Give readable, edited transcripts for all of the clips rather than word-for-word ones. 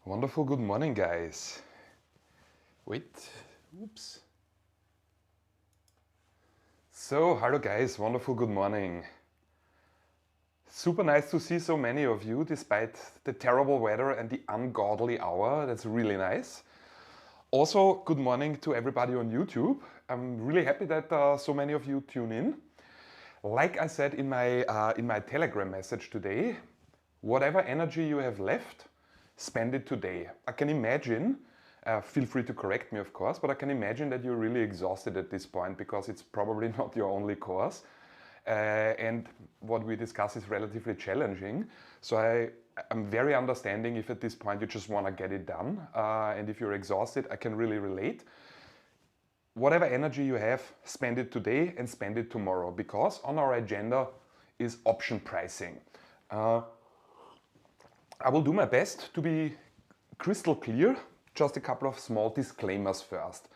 Wonderful good morning, guys. Wait, oops. So, hello guys, wonderful good morning. Super nice to see so many of you despite the terrible weather and the ungodly hour. That's really nice. Also, good morning to everybody on YouTube. I'm really happy that so many of you tune in. Like I said in my Telegram message today, whatever energy you have left, spend it today. I can imagine, feel free to correct me of course, but I can imagine that you're really exhausted at this point because it's probably not your only course. And what we discuss is relatively challenging. So I'm very understanding if at this point you just want to get it done. And if you're exhausted, I can really relate. Whatever energy you have, spend it today and spend it tomorrow, because on our agenda is option pricing. I will do my best to be crystal clear. Just a couple of small disclaimers first.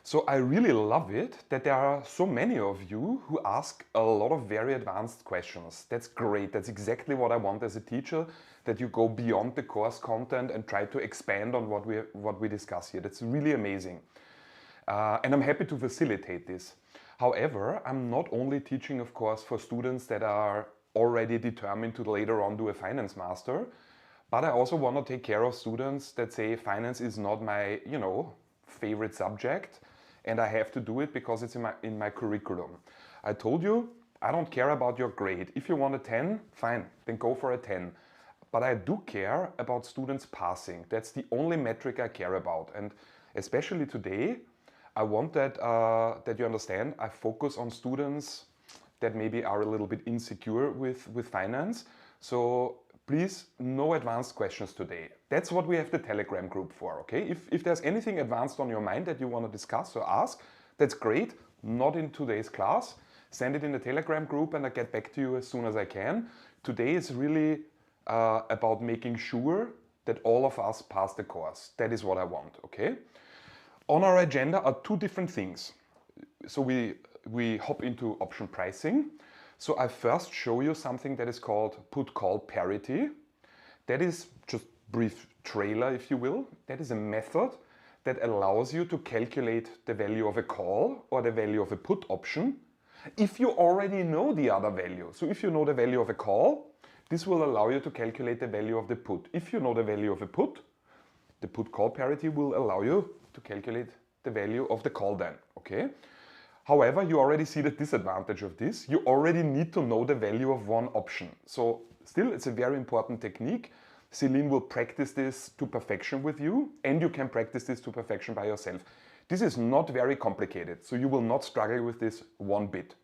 So I really love it that there are so many of you who ask a lot of very advanced questions. That's great. That's exactly what I want as a teacher, that you go beyond the course content and try to expand on what we discuss here. That's really amazing. And I'm happy to facilitate this. However, I'm not only teaching, of course, for students that are already determined to later on do a finance master, but I also want to take care of students that say finance is not my, favorite subject, and I have to do it because it's in my curriculum. I told you, I don't care about your grade. If you want a 10, fine, then go for a 10. But I do care about students passing. That's the only metric I care about. And especially today, I want that you understand, I focus on students that maybe are a little bit insecure with finance. So please, no advanced questions today. That's what we have the Telegram group for, okay? If there's anything advanced on your mind that you want to discuss or ask, that's great. Not in today's class. Send it in the Telegram group and I get back to you as soon as I can. Today is really about making sure that all of us pass the course. That is what I want, okay? On our agenda are two different things. So we hop into option pricing. So I first show you something that is called put-call parity. That is just brief trailer, if you will. That is a method that allows you to calculate the value of a call or the value of a put option if you already know the other value. So if you know the value of a call, this will allow you to calculate the value of the put. If you know the value of a put, the put-call parity will allow you to calculate the value of the call then, okay? However, you already see the disadvantage of this. You already need to know the value of one option. So still, it's a very important technique. Celine will practice this to perfection with you, and you can practice this to perfection by yourself. This is not very complicated, so you will not struggle with this one bit.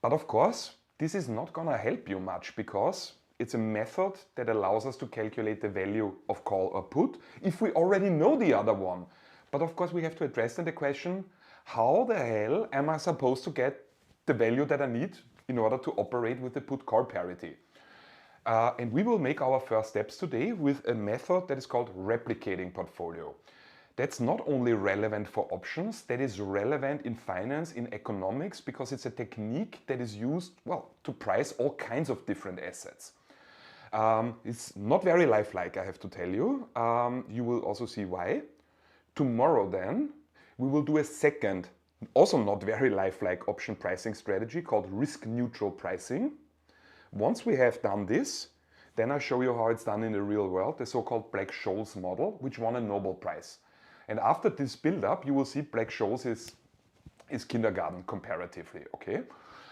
But of course, this is not gonna help you much because it's a method that allows us to calculate the value of call or put if we already know the other one. But of course, we have to address then the question, how the hell am I supposed to get the value that I need in order to operate with the put-call parity? And we will make our first steps today with a method that is called replicating portfolio. That's not only relevant for options, that is relevant in finance, in economics, because it's a technique that is used, well, to price all kinds of different assets. It's not very lifelike, I have to tell you. You will also see why. Tomorrow then, we will do a second, also not very lifelike option pricing strategy called risk-neutral pricing. Once we have done this, then I show you how it's done in the real world, the so-called Black-Scholes model, which won a Nobel Prize. And after this build-up, you will see Black-Scholes is kindergarten comparatively, okay?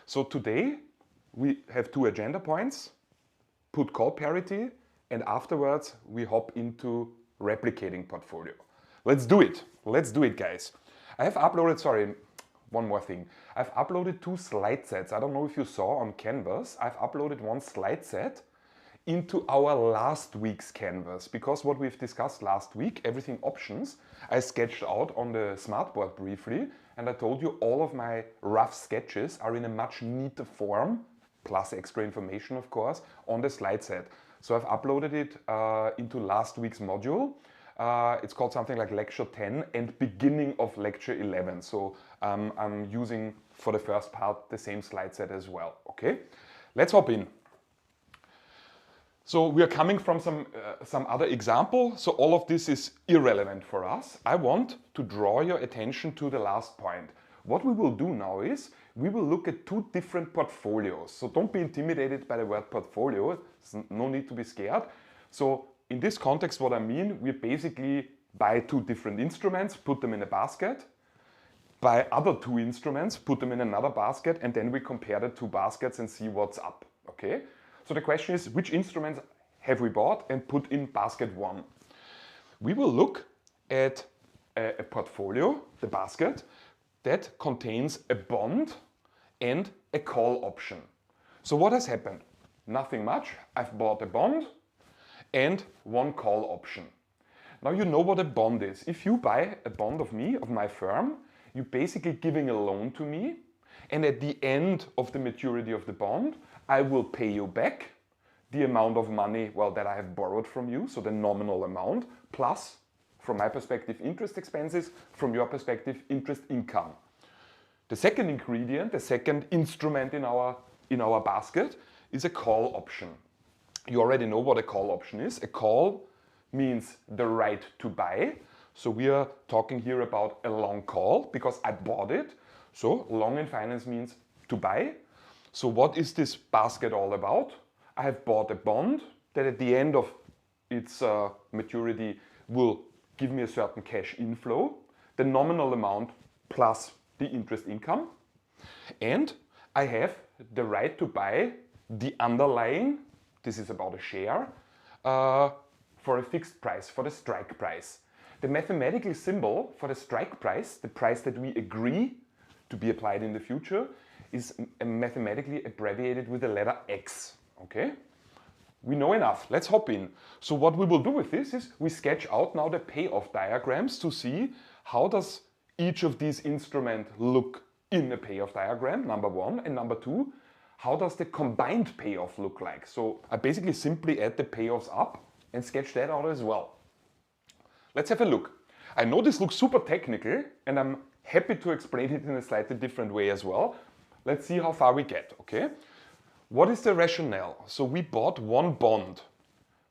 So today, we have two agenda points, put-call parity, and afterwards, we hop into replicating portfolio. Let's do it. Let's do it, guys. I have uploaded, sorry, one more thing. I've uploaded two slide sets. I don't know if you saw on Canvas. I've uploaded one slide set into our last week's Canvas because what we've discussed last week, everything options, I sketched out on the smartboard briefly, and I told you all of my rough sketches are in a much neater form, plus extra information, of course, on the slide set. So I've uploaded it into last week's module. It's called something like lecture 10 and beginning of lecture 11. So I'm using for the first part the same slide set as well, okay? Let's hop in. So we are coming from some other example. So all of this is irrelevant for us. I want to draw your attention to the last point. What we will do now is we will look at two different portfolios. So don't be intimidated by the word portfolio. There's no need to be scared. So in this context, what I mean, we basically buy two different instruments, put them in a basket, buy other two instruments, put them in another basket, and then we compare the two baskets and see what's up. Okay? So the question is, which instruments have we bought and put in basket one? We will look at a portfolio, the basket, that contains a bond and a call option. So what has happened? Nothing much. I've bought a bond and one call option. Now you know what a bond is. If you buy a bond of me, of my firm, you're basically giving a loan to me, and at the end of the maturity of the bond, I will pay you back the amount of money, well, that I have borrowed from you, so the nominal amount, plus, from my perspective, interest expenses, from your perspective, interest income. The second ingredient, the second instrument in our basket is a call option. You already know what a call option is. A call means the right to buy. So we are talking here about a long call because I bought it. So long in finance means to buy. So what is this basket all about? I have bought a bond that at the end of its maturity will give me a certain cash inflow, the nominal amount plus the interest income. And I have the right to buy the underlying, this is about a share, for a fixed price, for the strike price. The mathematical symbol for the strike price, the price that we agree to be applied in the future, is mathematically abbreviated with the letter X. Okay? We know enough. Let's hop in. So what we will do with this is we sketch out now the payoff diagrams to see how does each of these instruments look in a payoff diagram, number one, and number two, how does the combined payoff look like? So I basically simply add the payoffs up and sketch that out as well. Let's have a look. I know this looks super technical and I'm happy to explain it in a slightly different way as well. Let's see how far we get, okay? What is the rationale? So we bought one bond.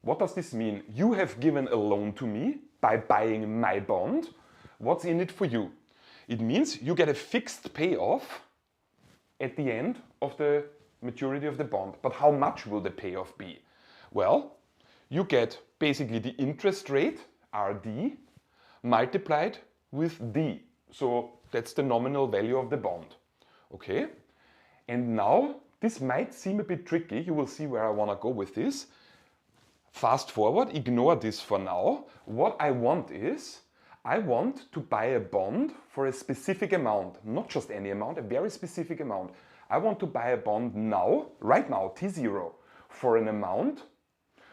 What does this mean? You have given a loan to me by buying my bond. What's in it for you? It means you get a fixed payoff at the end of the maturity of the bond. But how much will the payoff be? Well, you get basically the interest rate, RD, multiplied with D. So that's the nominal value of the bond. Okay? And now, this might seem a bit tricky. You will see where I want to go with this. Fast forward, ignore this for now. What I want is, I want to buy a bond for a specific amount. Not just any amount, a very specific amount. I want to buy a bond now, right now, T0, for an amount,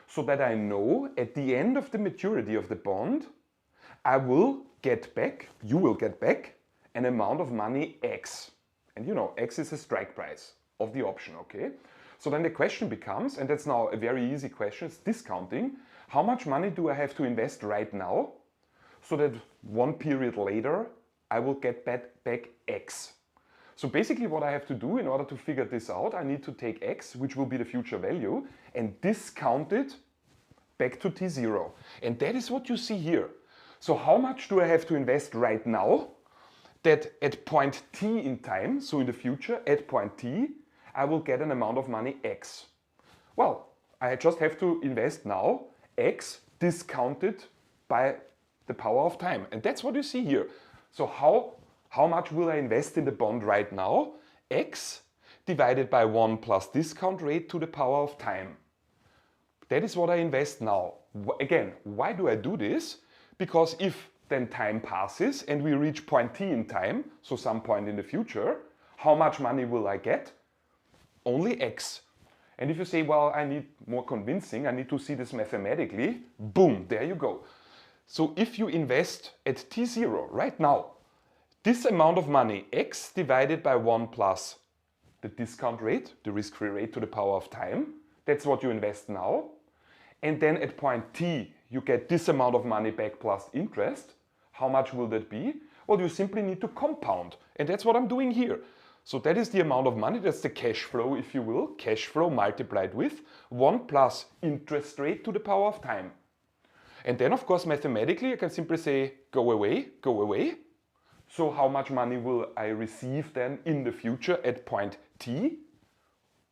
so that I know at the end of the maturity of the bond, I will get back, you will get back, an amount of money X. And you know, X is a strike price of the option, okay? So then the question becomes, and that's now a very easy question, it's discounting. How much money do I have to invest right now so that one period later I will get back X? So basically what I have to do in order to figure this out, I need to take X, which will be the future value, and discount it back to T0. And that is what you see here. So how much do I have to invest right now that at point T in time, so in the future, at point T, I will get an amount of money X? Well, I just have to invest now X discounted by the power of time. And that's what you see here. So how much will I invest in the bond right now? X divided by 1 plus discount rate to the power of time. That is what I invest now. Again, why do I do this? Because if then time passes and we reach point T in time, so some point in the future, how much money will I get? Only X. And if you say, well, I need more convincing, I need to see this mathematically, boom, there you go. So if you invest at T0 right now, this amount of money, X divided by 1 plus the discount rate, the risk-free rate to the power of time, that's what you invest now. And then at point T, you get this amount of money back plus interest. How much will that be? Well, you simply need to compound. And that's what I'm doing here. So that is the amount of money, that's the cash flow if you will, cash flow multiplied with 1 plus interest rate to the power of time. And then of course mathematically I can simply say go away, go away. So how much money will I receive then in the future at point t?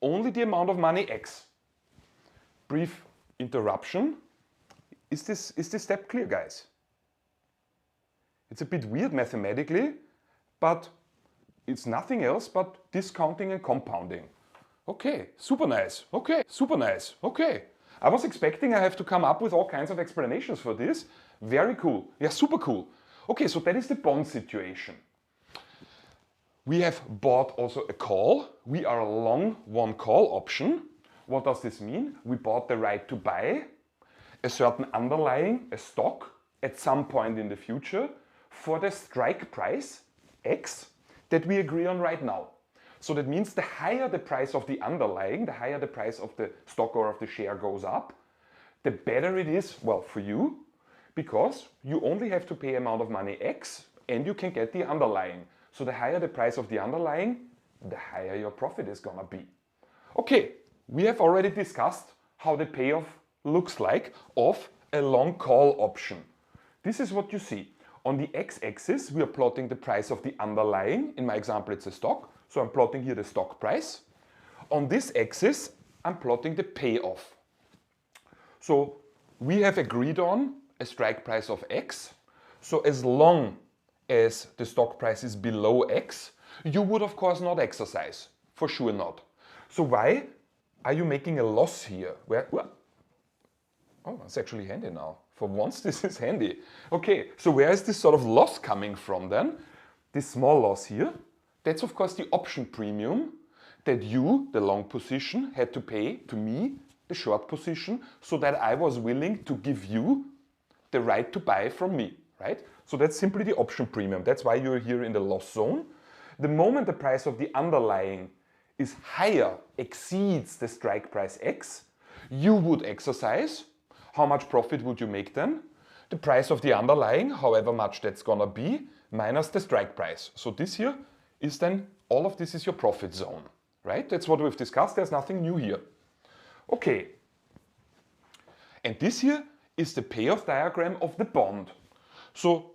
Only the amount of money x. Brief interruption. Is this step clear, guys? It's a bit weird mathematically, but it's nothing else but discounting and compounding. Okay, super nice. Okay, super nice. Okay. I was expecting I have to come up with all kinds of explanations for this. Very cool. Yeah, super cool. Okay, so that is the bond situation. We have bought also a call. We are long one call option. What does this mean? We bought the right to buy a certain underlying, a stock, at some point in the future for the strike price, X, that we agree on right now. So that means the higher the price of the underlying, the higher the price of the stock or of the share goes up, the better it is, well, for you, because you only have to pay amount of money X and you can get the underlying. So the higher the price of the underlying, the higher your profit is gonna be. Okay, we have already discussed how the payoff looks like of a long call option. This is what you see. On the x-axis, we are plotting the price of the underlying. In my example, it's a stock. So I'm plotting here the stock price. On this axis, I'm plotting the payoff. So we have agreed on a strike price of X. So as long as the stock price is below X, you would of course not exercise. For sure not. So why are you making a loss here? Oh, it's actually handy now. For once this is handy. Okay, so where is this sort of loss coming from then? This small loss here, that's of course the option premium that you, the long position, had to pay to me, the short position, so that I was willing to give you the right to buy from me, right? So that's simply the option premium. That's why you're here in the loss zone. The moment the price of the underlying is higher, exceeds the strike price X, you would exercise. How much profit would you make then? The price of the underlying, however much that's gonna be, minus the strike price. So this here is then, all of this is your profit zone, right? That's what we've discussed, there's nothing new here. Okay. And this here is the payoff diagram of the bond. So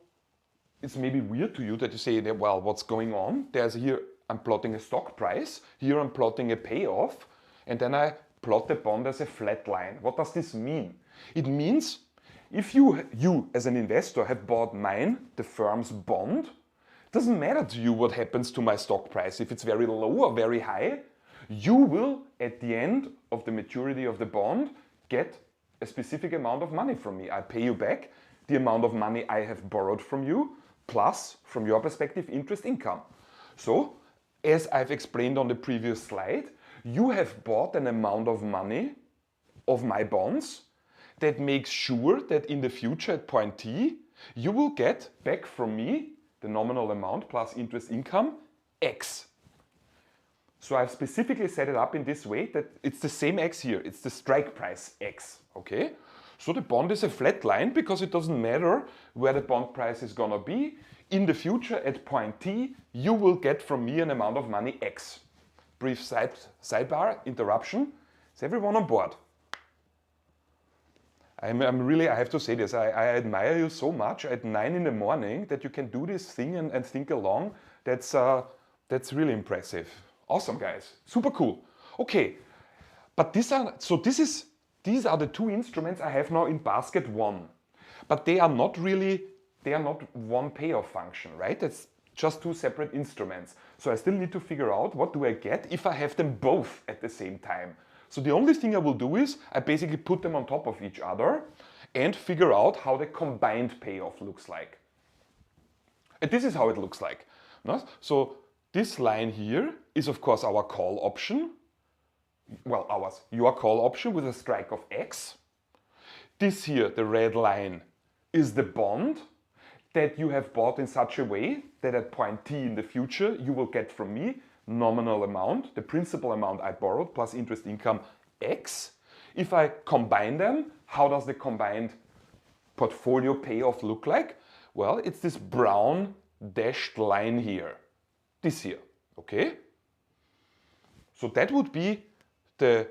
it's maybe weird to you that you say, well, what's going on? There's here, I'm plotting a stock price, here I'm plotting a payoff, and then I plot the bond as a flat line. What does this mean? It means if you as an investor have bought mine, the firm's bond, it doesn't matter to you what happens to my stock price. If it's very low or very high, you will at the end of the maturity of the bond get a specific amount of money from me. I pay you back the amount of money I have borrowed from you, plus from your perspective interest income. So as I've explained on the previous slide, you have bought an amount of money of my bonds that makes sure that in the future at point t, you will get back from me the nominal amount plus interest income, X. So I've specifically set it up in this way that it's the same X here, it's the strike price X, okay? So the bond is a flat line because it doesn't matter where the bond price is gonna be. In the future at point t, you will get from me an amount of money X. Brief sidebar, interruption. Is everyone on board? I have to say this, I admire you so much at 9 in the morning that you can do this thing and think along. That's really impressive. Awesome, guys. Super cool. Okay, but these are the two instruments I have now in basket 1. But they are not one payoff function, right? It's just two separate instruments. So I still need to figure out what do I get if I have them both at the same time. So the only thing I will do is I basically put them on top of each other and figure out how the combined payoff looks like. And this is how it looks like. So this line here is of course our call option. Well, your call option with a strike of X. This here, the red line, is the bond that you have bought in such a way that at point t in the future you will get from me nominal amount, the principal amount I borrowed plus interest income X. If I combine them, how does the combined portfolio payoff look like? Well, it's this brown dashed line here, this here. Okay? So that would be the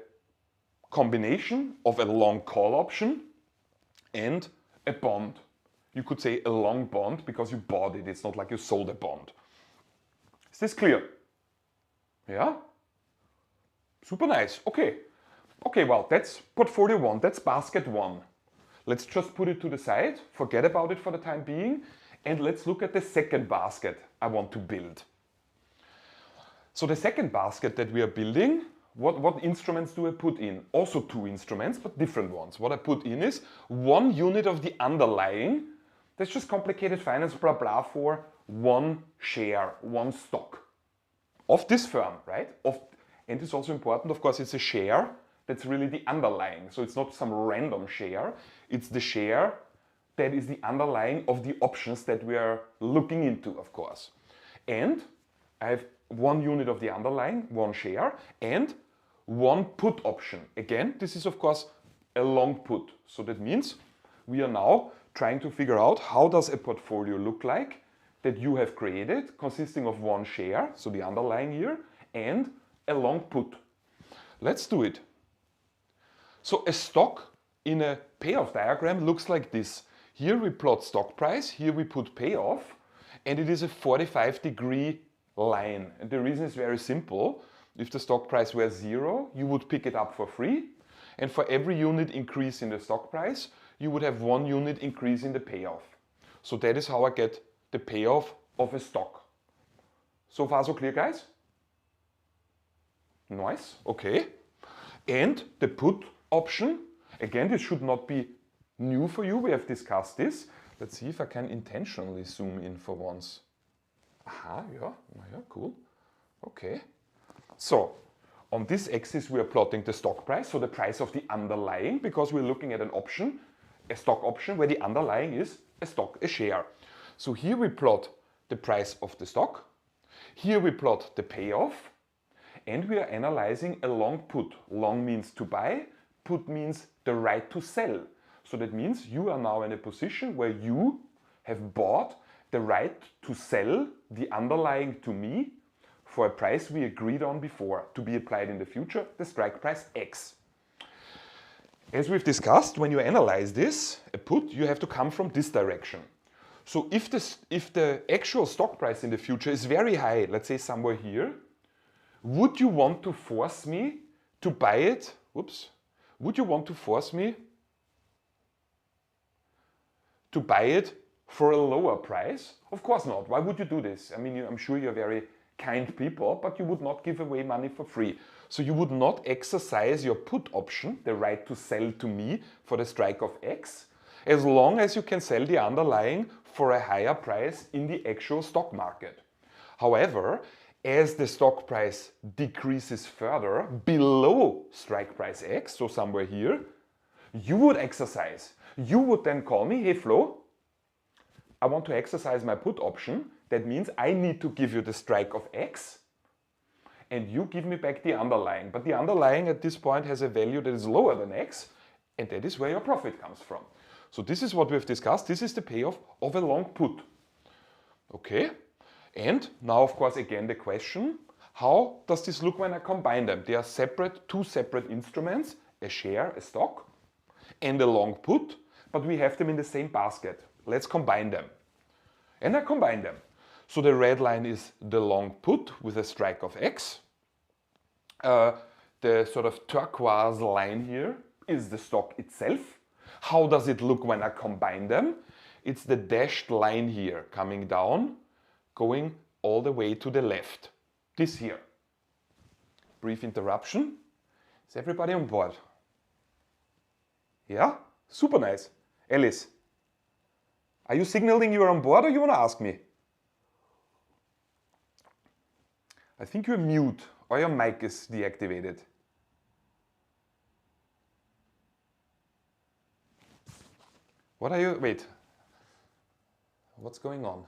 combination of a long call option and a bond. You could say a long bond because you bought it. It's not like you sold a bond. Is this clear? Yeah? Super nice. Okay. Okay, well, that's portfolio one. That's basket one. Let's just put it to the side. Forget about it for the time being. And let's look at the second basket I want to build. So the second basket that we are building, what instruments do I put in? Also two instruments, but different ones. What I put in is 1 unit of the underlying. That's just complicated finance, blah, blah, for one share, one stock of this firm, right? And it's also important, of course, it's a share that's really the underlying. So it's not some random share. It's the share that is the underlying of the options that we are looking into, of course. And I have 1 unit of the underlying, 1 share, and 1 put option. Again, this is of course a long put. So that means we are now trying to figure out how does a portfolio look like that you have created, consisting of 1 share, so the underlying here, and a long put. Let's do it. So a stock in a payoff diagram looks like this. Here we plot stock price, here we put payoff, and it is a 45-degree line. And the reason is very simple. If the stock price were 0, you would pick it up for free. And for every unit increase in the stock price, you would have 1 unit increase in the payoff. So that is how I get the payoff of a stock. So far so clear, guys? Nice, okay. And the put option, again, this should not be new for you. We have discussed this. Let's see if I can intentionally zoom in for once. Aha, yeah, cool. Okay. So on this axis we are plotting the stock price, so the price of the underlying, because we're looking at an option, a stock option, where the underlying is a stock, a share. So here we plot the price of the stock. Here we plot the payoff. And we are analyzing a long put. Long means to buy, put means the right to sell. So that means you are now in a position where you have bought the right to sell the underlying to me for a price we agreed on before, to be applied in the future, the strike price X. As we've discussed, when you analyze this, a put, you have to come from this direction. So if the actual stock price in the future is very high, let's say somewhere here, would you want to force me to buy it? Would you want to force me to buy it for a lower price? Of course not. Why would you do this? I mean, I'm sure you're very kind people, but you would not give away money for free. So you would not exercise your put option, the right to sell to me for the strike of X, as long as you can sell the underlying for a higher price in the actual stock market. However, as the stock price decreases further below strike price X, so somewhere here, you would exercise. You would then call me, hey Flo, I want to exercise my put option. That means I need to give you the strike of X and you give me back the underlying. But the underlying at this point has a value that is lower than X, and that is where your profit comes from. So this is what we've discussed. This is the payoff of a long put. Okay? And now, of course, again the question, how does this look when I combine them? They are separate, two separate instruments, a share, a stock, and a long put, but we have them in the same basket. Let's combine them. And I combine them. So the red line is the long put with a strike of X. The sort of turquoise line here is the stock itself. How does it look when I combine them? It's the dashed line here coming down, going all the way to the left. This here. Brief interruption. Is everybody on board? Yeah? Super nice. Alice, are you signaling you are on board or you want to ask me? I think you're mute or your mic is deactivated. What are you, wait. What's going on?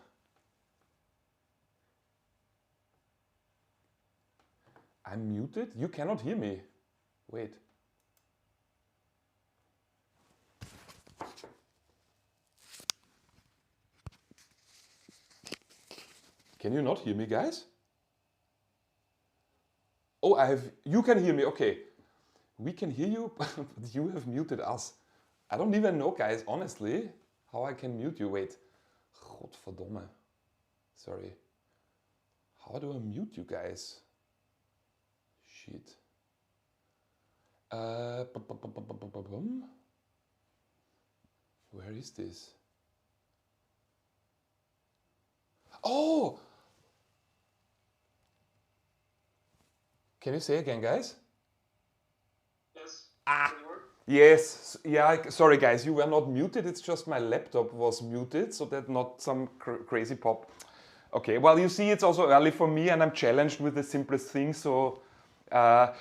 I'm muted? You cannot hear me. Wait. Can you not hear me, guys? Oh, you can hear me, okay. We can hear you, but you have muted us. I don't even know, guys, honestly, how I can mute you. Wait. Godverdomme. Sorry. How do I mute you guys? Shit. Where is this? Oh! Can you say again, guys? Yes. Ah! Yes, yeah, sorry guys, you were not muted, it's just my laptop was muted, so that not some crazy pop. Okay, well you see it's also early for me and I'm challenged with the simplest thing, so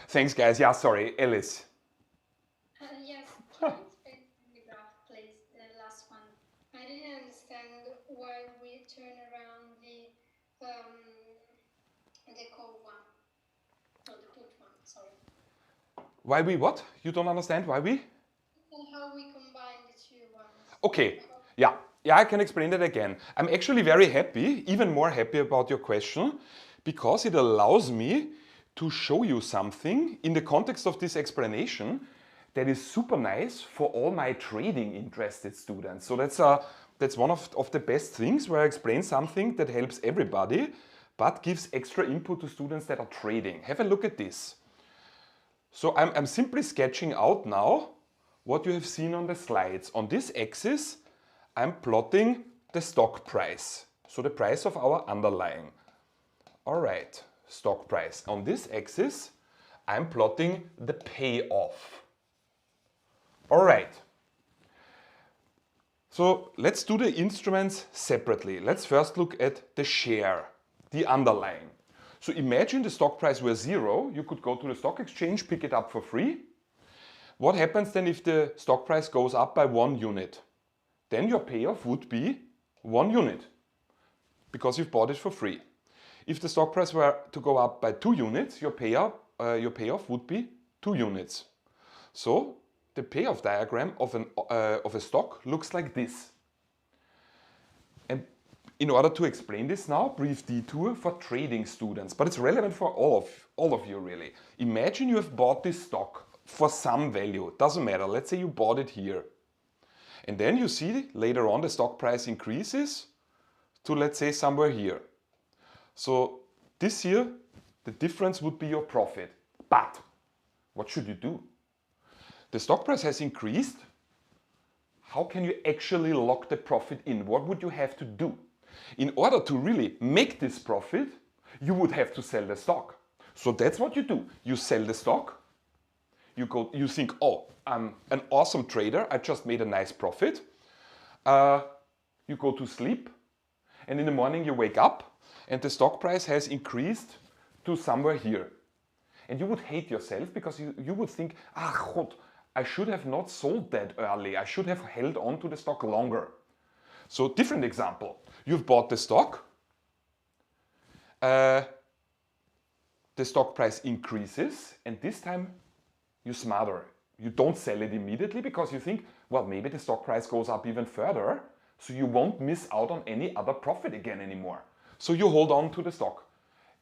thanks guys. Yeah, sorry, Alice. Yes, can you explain the graph, please, the last one? I didn't understand why we turn around the call one, or the put one, sorry. Why we what? You don't understand why we? And how we combine the two ones. Okay, yeah, I can explain that again. I'm actually very happy, even more happy about your question, because it allows me to show you something in the context of this explanation that is super nice for all my trading interested students. So that's one of the best things where I explain something that helps everybody, but gives extra input to students that are trading. Have a look at this. So I'm simply sketching out now what you have seen on the slides. On this axis, I'm plotting the stock price. So the price of our underlying. All right, stock price. On this axis, I'm plotting the payoff. All right. So let's do the instruments separately. Let's first look at the share, the underlying. So imagine the stock price were 0. You could go to the stock exchange, pick it up for free. What happens then if the stock price goes up by 1 unit? Then your payoff would be 1 unit because you've bought it for free. If the stock price were to go up by 2 units, your payoff would be 2 units. So the payoff diagram of a stock looks like this. And in order to explain this now, brief detour for trading students, but it's relevant for all of you really. Imagine you have bought this stock for some value, doesn't matter, let's say you bought it here. And then you see later on the stock price increases to, let's say, somewhere here. So this year, the difference would be your profit. But what should you do? The stock price has increased. How can you actually lock the profit in? What would you have to do? In order to really make this profit, you would have to sell the stock. So that's what you do. You sell the stock. You think, oh, I'm an awesome trader. I just made a nice profit. You go to sleep. And in the morning you wake up and the stock price has increased to somewhere here. And you would hate yourself because you would think, God, I should have not sold that early. I should have held on to the stock longer. So different example. You've bought the stock. The stock price increases and this time you're smarter. You don't sell it immediately because you think, well, maybe the stock price goes up even further, so you won't miss out on any other profit again anymore. So you hold on to the stock.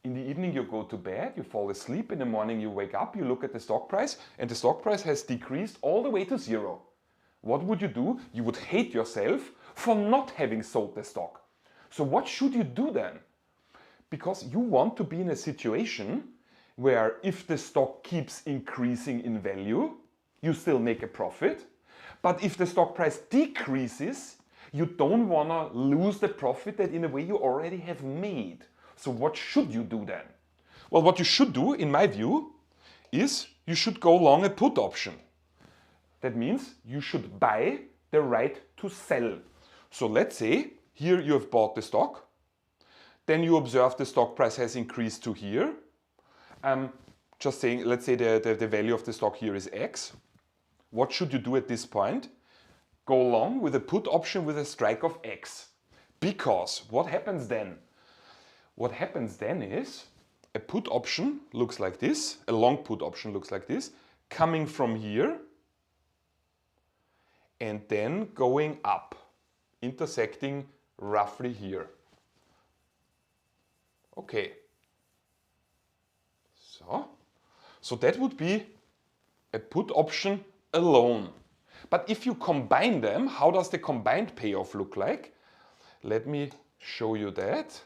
In the evening you go to bed, you fall asleep, in the morning you wake up, you look at the stock price, and the stock price has decreased all the way to 0. What would you do? You would hate yourself for not having sold the stock. So what should you do then? Because you want to be in a situation where if the stock keeps increasing in value, you still make a profit. But if the stock price decreases, you don't want to lose the profit that in a way you already have made. So what should you do then? Well, what you should do, in my view, is you should go long a put option. That means you should buy the right to sell. So let's say here you have bought the stock. Then you observe the stock price has increased to here. Just saying, let's say the value of the stock here is X. What should you do at this point? Go long with a put option with a strike of X. Because what happens then? What happens then is a put option looks like this, a long put option looks like this, coming from here and then going up, intersecting roughly here. Okay. So So that would be a put option alone. But if you combine them, how does the combined payoff look like? Let me show you that.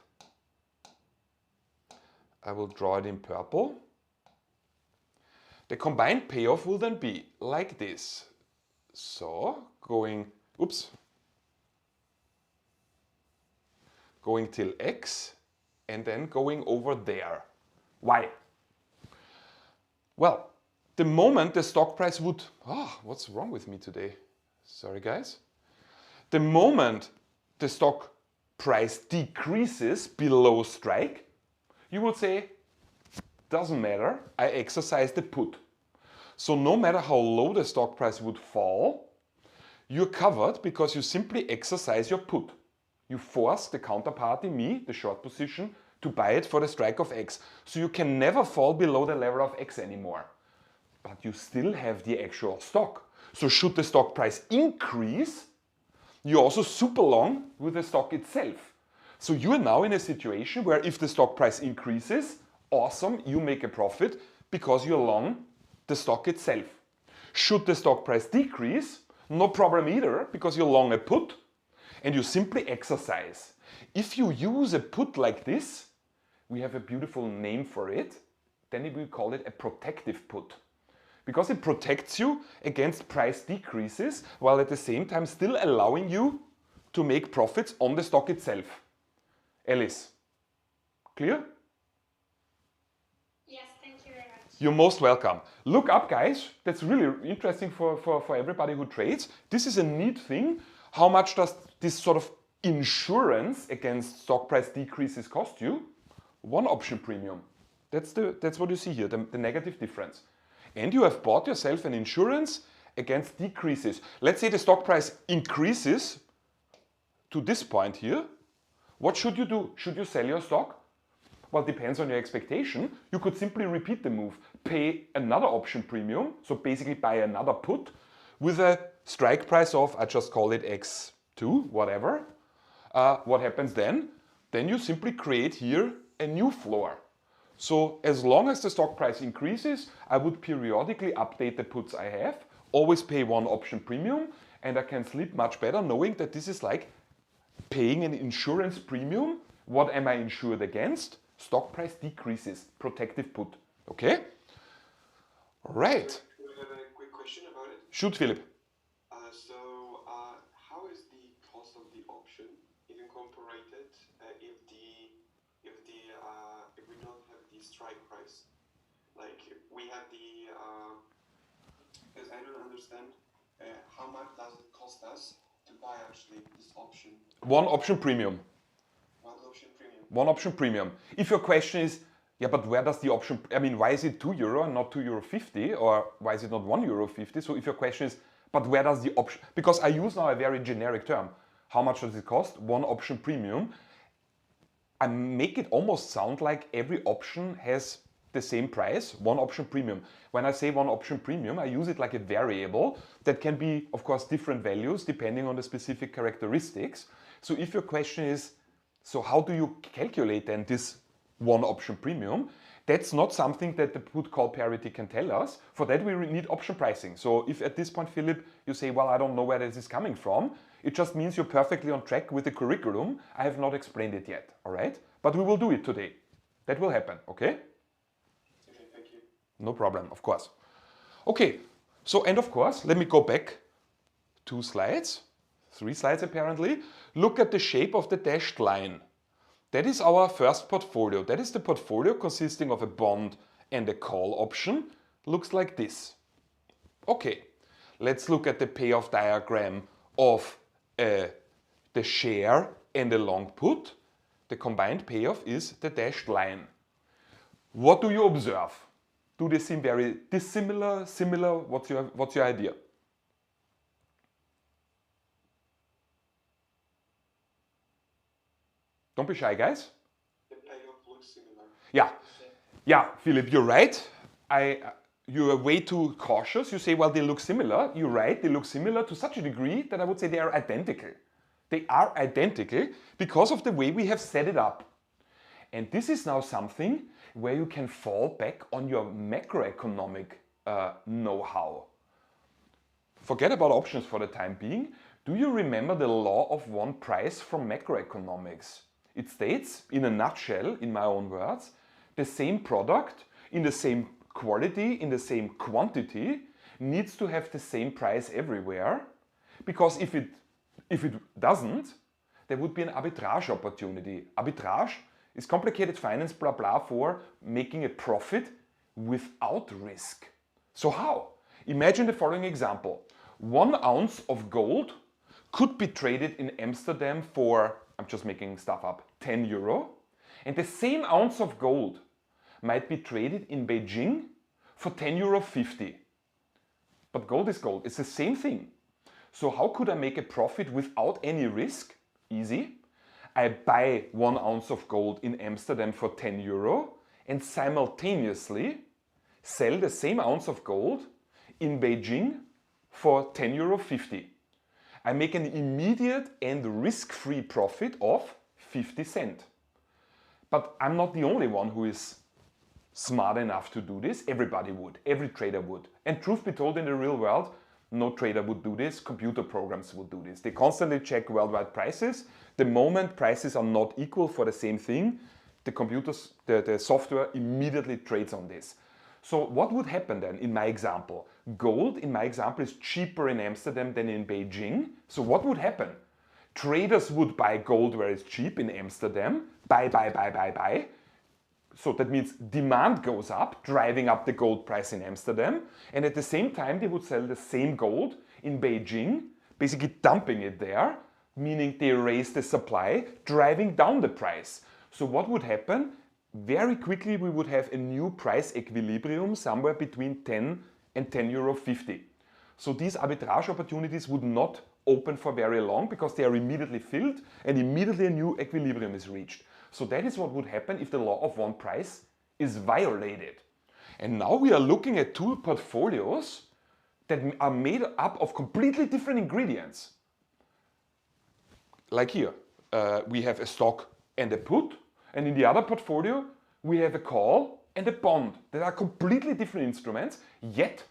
I will draw it in purple. The combined payoff will then be like this. So going till X and then going over there. Why? Well, the moment the stock price would, what's wrong with me today? Sorry guys. The moment the stock price decreases below strike, you would say, doesn't matter, I exercise the put. So no matter how low the stock price would fall, you're covered because you simply exercise your put. You force the counterparty, me, the short position, to buy it for the strike of X. So you can never fall below the level of X anymore. But you still have the actual stock. So should the stock price increase, you're also super long with the stock itself. So you are now in a situation where if the stock price increases, awesome, you make a profit because you're long the stock itself. Should the stock price decrease, no problem either because you're long a put and you simply exercise. If you use a put like this, we have a beautiful name for it, then we call it a protective put. Because it protects you against price decreases while at the same time still allowing you to make profits on the stock itself. Alice, clear? Yes, thank you very much. You're most welcome. Look up, guys. That's really interesting for everybody who trades. This is a neat thing. How much does this sort of insurance against stock price decreases cost you? One option premium. That's what you see here, the negative difference. And you have bought yourself an insurance against decreases. Let's say the stock price increases to this point here. What should you do? Should you sell your stock? Well, it depends on your expectation. You could simply repeat the move, pay another option premium, so basically buy another put with a strike price of, I just call it X2, whatever. What happens then? Then you simply create here a new floor. So as long as the stock price increases, I would periodically update the puts I have, always pay one option premium, and I can sleep much better knowing that this is like paying an insurance premium. What am I insured against? Stock price decreases, protective put. Okay? All right. Do we have a quick question about it? Shoot, Philip. How is the cost of the option incorporated if we don't have the strike price? Like we have the because I don't understand how much does it cost us to buy actually this option? One option premium. One option premium. One option premium. If your question is, yeah, but where does the option, I mean, why is it €2 and not €2.50, or why is it not €1.50? So if your question is, but where does the option, because I use now a very generic term, how much does it cost? One option premium. I make it almost sound like every option has the same price, one option premium. When I say one option premium, I use it like a variable that can be, of course, different values depending on the specific characteristics. So if your question is, so how do you calculate then this one option premium? That's not something that the put call parity can tell us. For that we need option pricing. So if at this point, Philip, you say, well, I don't know where this is coming from, it just means you're perfectly on track with the curriculum. I have not explained it yet, all right? But we will do it today. That will happen, okay? Okay, thank you. No problem, of course. Okay, so and of course, let me go back 2 slides, 3 slides apparently. Look at the shape of the dashed line. That is our first portfolio. That is the portfolio consisting of a bond and a call option. Looks like this. Okay, let's look at the payoff diagram of the share and the long put. The combined payoff is the dashed line. What do you observe? Do they seem very dissimilar, similar? What's your idea? Don't be shy, guys. The payoff looks similar. Yeah, Philip, you're right. You are way too cautious. You say, well, they look similar. You're right, they look similar to such a degree that I would say they are identical. They are identical because of the way we have set it up. And this is now something where you can fall back on your macroeconomic know-how. Forget about options for the time being. Do you remember the law of one price from macroeconomics? It states, in a nutshell, in my own words, the same product in the same quality, in the same quantity, needs to have the same price everywhere, because if it doesn't, there would be an arbitrage opportunity. Arbitrage is complicated finance, blah blah, for making a profit without risk. So how? Imagine the following example. 1 ounce of gold could be traded in Amsterdam for, I'm just making stuff up, 10 euro. And the same ounce of gold might be traded in Beijing for 10 euro 50. But gold is gold, it's the same thing. So how could I make a profit without any risk? Easy. I buy 1 ounce of gold in Amsterdam for 10 euro and simultaneously sell the same ounce of gold in Beijing for 10 euro 50. I make an immediate and risk-free profit of 50 cents. But I'm not the only one who is smart enough to do this. Everybody would, every trader would. And truth be told, in the real world, no trader would do this, computer programs would do this. They constantly check worldwide prices. The moment prices are not equal for the same thing, the software immediately trades on this. So what would happen then in my example? Gold in my example is cheaper in Amsterdam than in Beijing. So what would happen? Traders would buy gold where it's cheap in Amsterdam, buy. So that means demand goes up, driving up the gold price in Amsterdam. And at the same time, they would sell the same gold in Beijing, basically dumping it there, meaning they raise the supply, driving down the price. So what would happen? Very quickly, we would have a new price equilibrium somewhere between 10 and 10 euro 50. So these arbitrage opportunities would not open for very long because they are immediately filled and immediately a new equilibrium is reached. So that is what would happen if the law of one price is violated. And now we are looking at two portfolios that are made up of completely different ingredients. Like here, we have a stock and a put, and in the other portfolio, we have a call and a bond that are completely different instruments, yet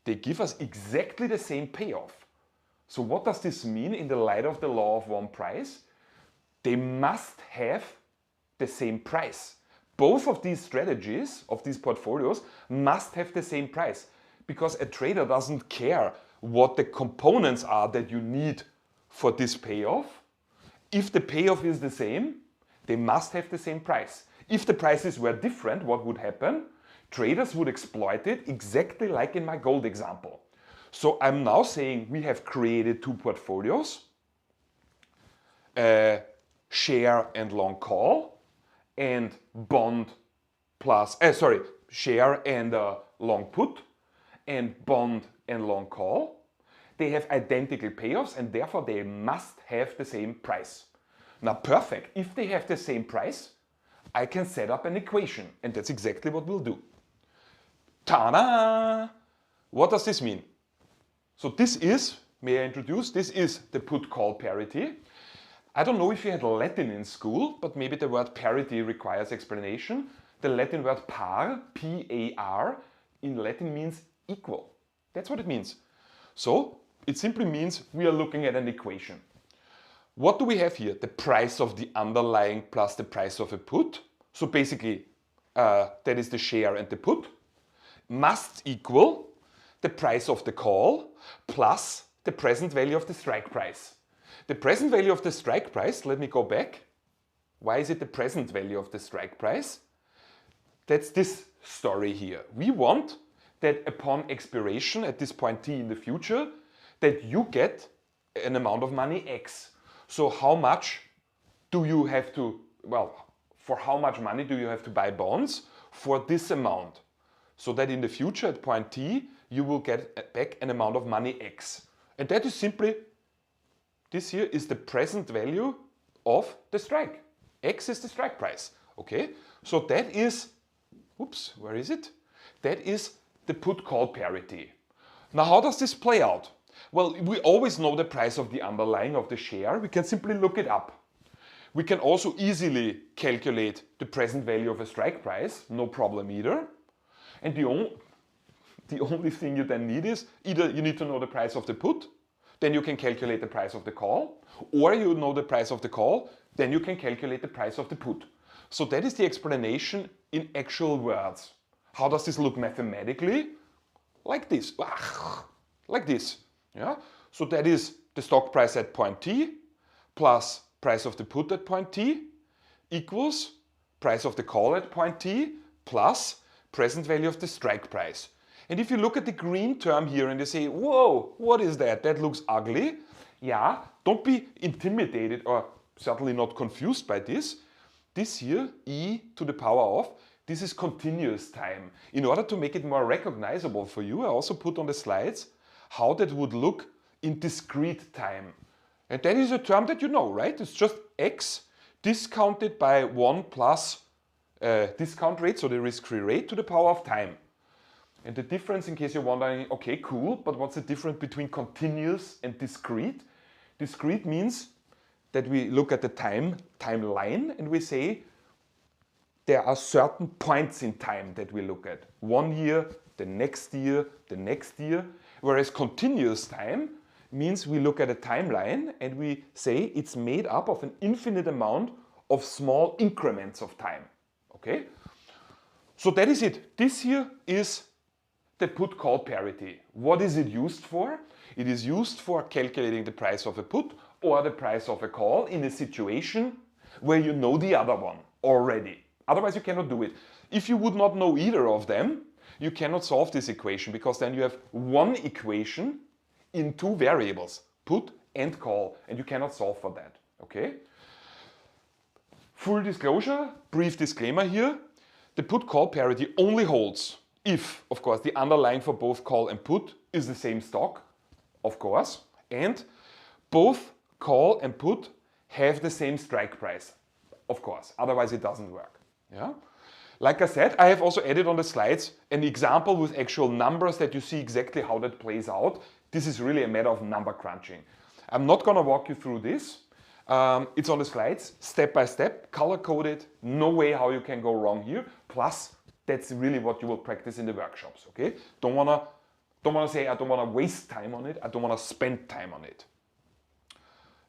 they give us exactly the same payoff. So what does this mean in the light of the law of one price? They must have the same price. Both of these strategies, of these portfolios, must have the same price, because a trader doesn't care what the components are that you need for this payoff. If the payoff is the same, they must have the same price. If the prices were different, what would happen? Traders would exploit it exactly like in my gold example. So I'm now saying we have created two portfolios, share and long call, and bond plus, share and long put, and bond and long call. They have identical payoffs and therefore they must have the same price. Now perfect, if they have the same price, I can set up an equation, and that's exactly what we'll do. Ta-da! What does this mean? So this is, may I introduce, this is the put-call parity. I don't know if you had Latin in school, but maybe the word parity requires explanation. The Latin word par, P-A-R, in Latin means equal. That's what it means. So it simply means we are looking at an equation. What do we have here? The price of the underlying plus the price of a put. So basically, that is the share and the put, must equal the price of the call plus the present value of the strike price. The present value of the strike price, let me go back. Why is it the present value of the strike price? That's this story here. We want that upon expiration at this point t in the future, that you get an amount of money x. So how much do you have to, for how much money do you have to buy bonds? For this amount. So that in the future at point t, you will get back an amount of money x. And that is simply, this here is the present value of the strike. X is the strike price, okay? So that is, oops, where is it? That is the put-call parity. Now how does this play out? Well, we always know the price of the underlying of the share. We can simply look it up. We can also easily calculate the present value of a strike price, no problem either. And the only thing you then need is either you need to know the price of the put, then you can calculate the price of the call, or you know the price of the call, then you can calculate the price of the put. So that is the explanation in actual words. How does this look mathematically? Like this. Like this. Yeah? So that is the stock price at point T plus price of the put at point T equals price of the call at point T plus present value of the strike price. And if you look at the green term here and you say, whoa, what is that? That looks ugly. Yeah, don't be intimidated or certainly not confused by this. This here, e to the power of, this is continuous time. In order to make it more recognizable for you, I also put on the slides how that would look in discrete time. And that is a term that you know, right? It's just x discounted by 1 plus discount rate, so the risk-free rate to the power of time. And the difference, in case you're wondering, okay, cool, but what's the difference between continuous and discrete? Discrete means that we look at the timeline and we say there are certain points in time that we look at. 1 year, the next year, the next year. Whereas continuous time means we look at a timeline and we say it's made up of an infinite amount of small increments of time. Okay? So that is it. This here is the put-call parity. What is it used for? It is used for calculating the price of a put or the price of a call in a situation where you know the other one already. Otherwise you cannot do it. If you would not know either of them, you cannot solve this equation because then you have one equation in two variables, put and call, and you cannot solve for that. Okay? Full disclosure, brief disclaimer here. The put-call parity only holds if, of course, the underlying for both call and put is the same stock, of course, and both call and put have the same strike price, of course, otherwise it doesn't work. Yeah? Like I said, I have also added on the slides an example with actual numbers that you see exactly how that plays out. This is really a matter of number crunching. I'm not going to walk you through this. It's on the slides, step by step, color-coded, no way how you can go wrong here. Plus, that's really what you will practice in the workshops, okay? Don't wanna say I don't wanna waste time on it, I don't wanna spend time on it.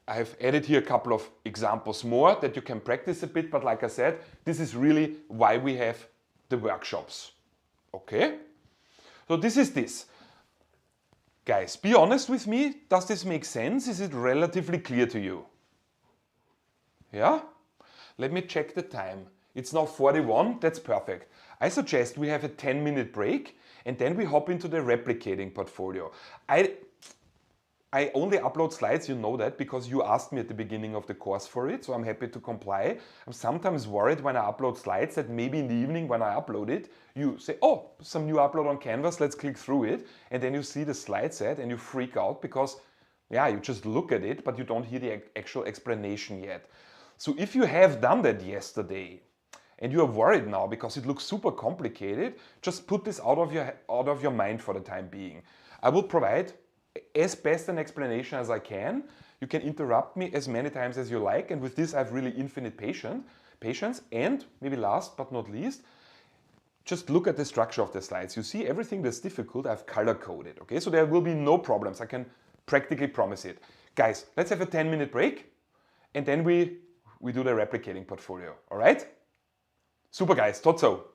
I have added here a couple of examples more that you can practice a bit, but like I said, this is really why we have the workshops, okay? So this is this. Guys, be honest with me, does this make sense? Is it relatively clear to you? Yeah? Let me check the time. It's now 41, that's perfect. I suggest we have a 10-minute break and then we hop into the replicating portfolio. I only upload slides, you know that, because you asked me at the beginning of the course for it, so I'm happy to comply. I'm sometimes worried when I upload slides that maybe in the evening when I upload it, you say, oh, some new upload on Canvas, let's click through it, and then you see the slide set and you freak out because, yeah, you just look at it, but you don't hear the actual explanation yet. So if you have done that yesterday, and you are worried now because it looks super complicated, just put this out of your mind for the time being. I will provide as best an explanation as I can. You can interrupt me as many times as you like, and with this I have really infinite patience. And maybe last but not least, just look at the structure of the slides. You see everything that's difficult I've color-coded, okay? So there will be no problems, I can practically promise it. Guys, let's have a 10-minute break and then we do the replicating portfolio, all right? Super guys, tot so.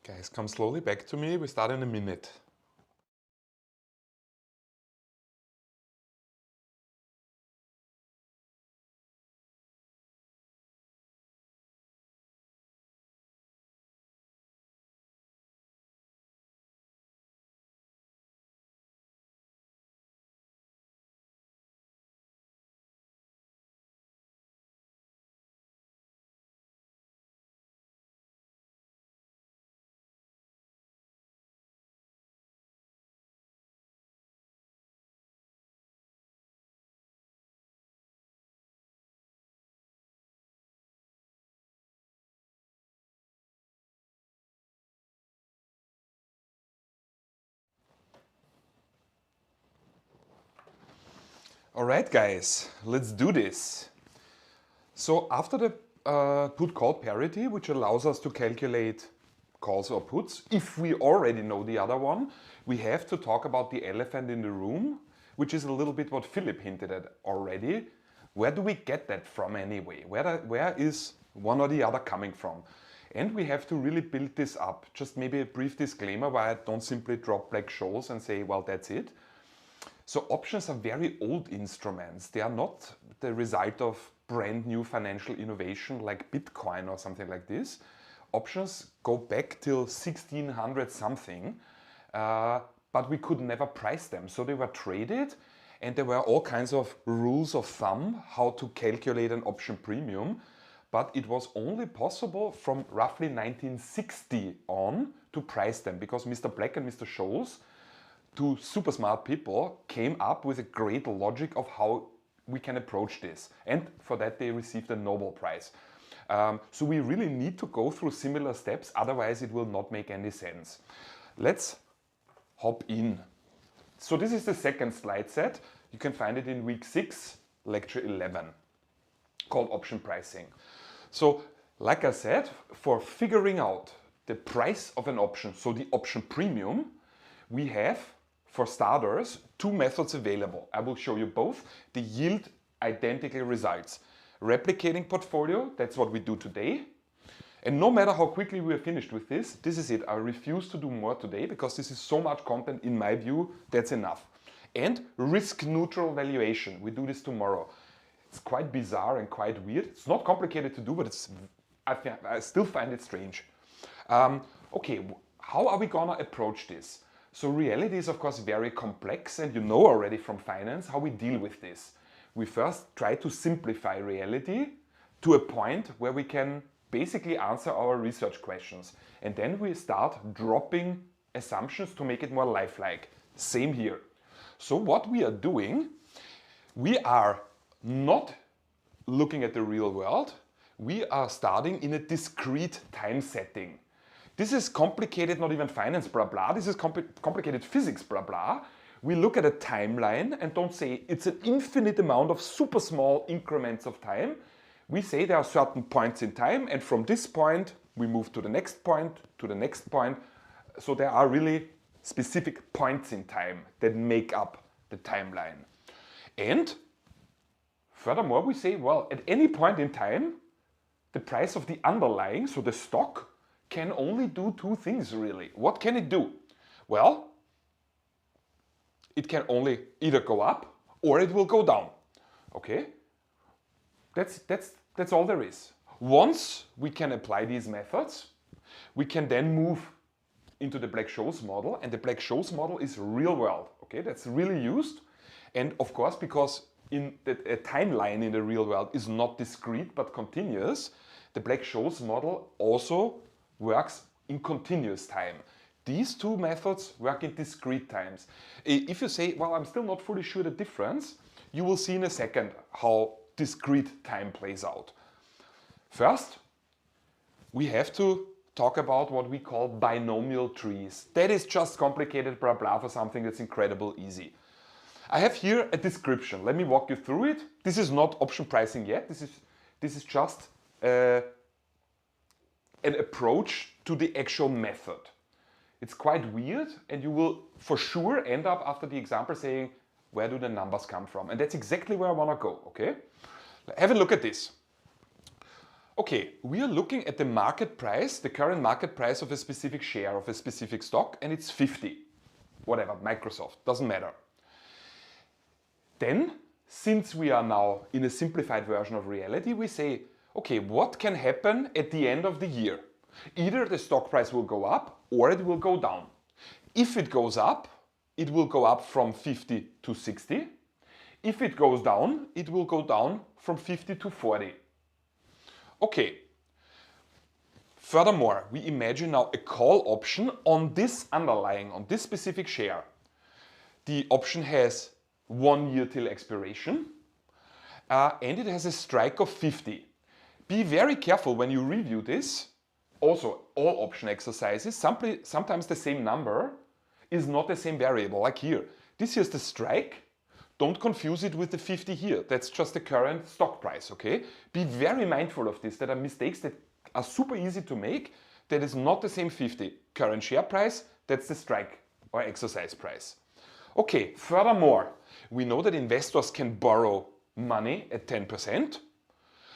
Guys, come slowly back to me. We start in a minute. All right, guys, let's do this. So after the put-call parity, which allows us to calculate calls or puts, if we already know the other one, we have to talk about the elephant in the room, which is a little bit what Philip hinted at already. Where do we get that from anyway? Where is one or the other coming from? And we have to really build this up. Just maybe a brief disclaimer why I don't simply drop Black-Scholes and say, well, that's it. So options are very old instruments. They are not the result of brand new financial innovation like Bitcoin or something like this. Options go back till 1600 something, but we could never price them. So they were traded and there were all kinds of rules of thumb how to calculate an option premium. But it was only possible from roughly 1960 on to price them because Mr. Black and Mr. Scholes, two super smart people, came up with a great logic of how we can approach this. And for that they received a Nobel Prize. So we really need to go through similar steps, otherwise it will not make any sense. Let's hop in. So this is the second slide set. You can find it in week 6, lecture 11, called option pricing. So like I said, for figuring out the price of an option, so the option premium, we have, for starters, two methods available. I will show you both. They yield identical results. Replicating portfolio, that's what we do today. And no matter how quickly we are finished with this is it. I refuse to do more today because this is so much content in my view, that's enough. And risk neutral valuation, we do this tomorrow. It's quite bizarre and quite weird. It's not complicated to do, but I still find it strange. Okay, how are we gonna approach this? So reality is of course very complex and you know already from finance how we deal with this. We first try to simplify reality to a point where we can basically answer our research questions. And then we start dropping assumptions to make it more lifelike. Same here. So what we are doing, we are not looking at the real world. We are starting in a discrete time setting. This is complicated, not even finance, blah, blah. This is complicated physics, blah, blah. We look at a timeline and don't say it's an infinite amount of super small increments of time. We say there are certain points in time and from this point we move to the next point, to the next point. So there are really specific points in time that make up the timeline. And furthermore, we say, well, at any point in time, the price of the underlying, so the stock, can only do two things really. What can it do? Well, it can only either go up or it will go down. Okay? That's all there is. Once we can apply these methods, we can then move into the Black-Scholes model, and the Black-Scholes model is real world. Okay, that's really used. And of course, because a timeline in the real world is not discrete but continuous, the Black-Scholes model also works in continuous time. These two methods work in discrete times. If you say, well, I'm still not fully sure the difference, you will see in a second how discrete time plays out. First, we have to talk about what we call binomial trees. That is just complicated blah blah for something that's incredibly easy. I have here a description. Let me walk you through it. This is not option pricing yet. This is just an approach to the actual method. It's quite weird and you will for sure end up after the example saying, where do the numbers come from? And that's exactly where I want to go, okay? Have a look at this. Okay, we are looking at the market price, the current market price of a specific share of a specific stock, and it's 50. Whatever, Microsoft, doesn't matter. Then, since we are now in a simplified version of reality, we say, okay, what can happen at the end of the year? Either the stock price will go up or it will go down. If it goes up, it will go up from 50 to 60. If it goes down, it will go down from 50 to 40. Okay. Furthermore, we imagine now a call option on this underlying, on this specific share. The option has 1 year till expiration and it has a strike of 50. Be very careful when you review this. Also, all option exercises, sometimes the same number is not the same variable, like here. This here is the strike. Don't confuse it with the 50 here. That's just the current stock price, okay? Be very mindful of this. There are mistakes that are super easy to make. That is not the same 50. Current share price, that's the strike or exercise price. Okay, furthermore, we know that investors can borrow money at 10%.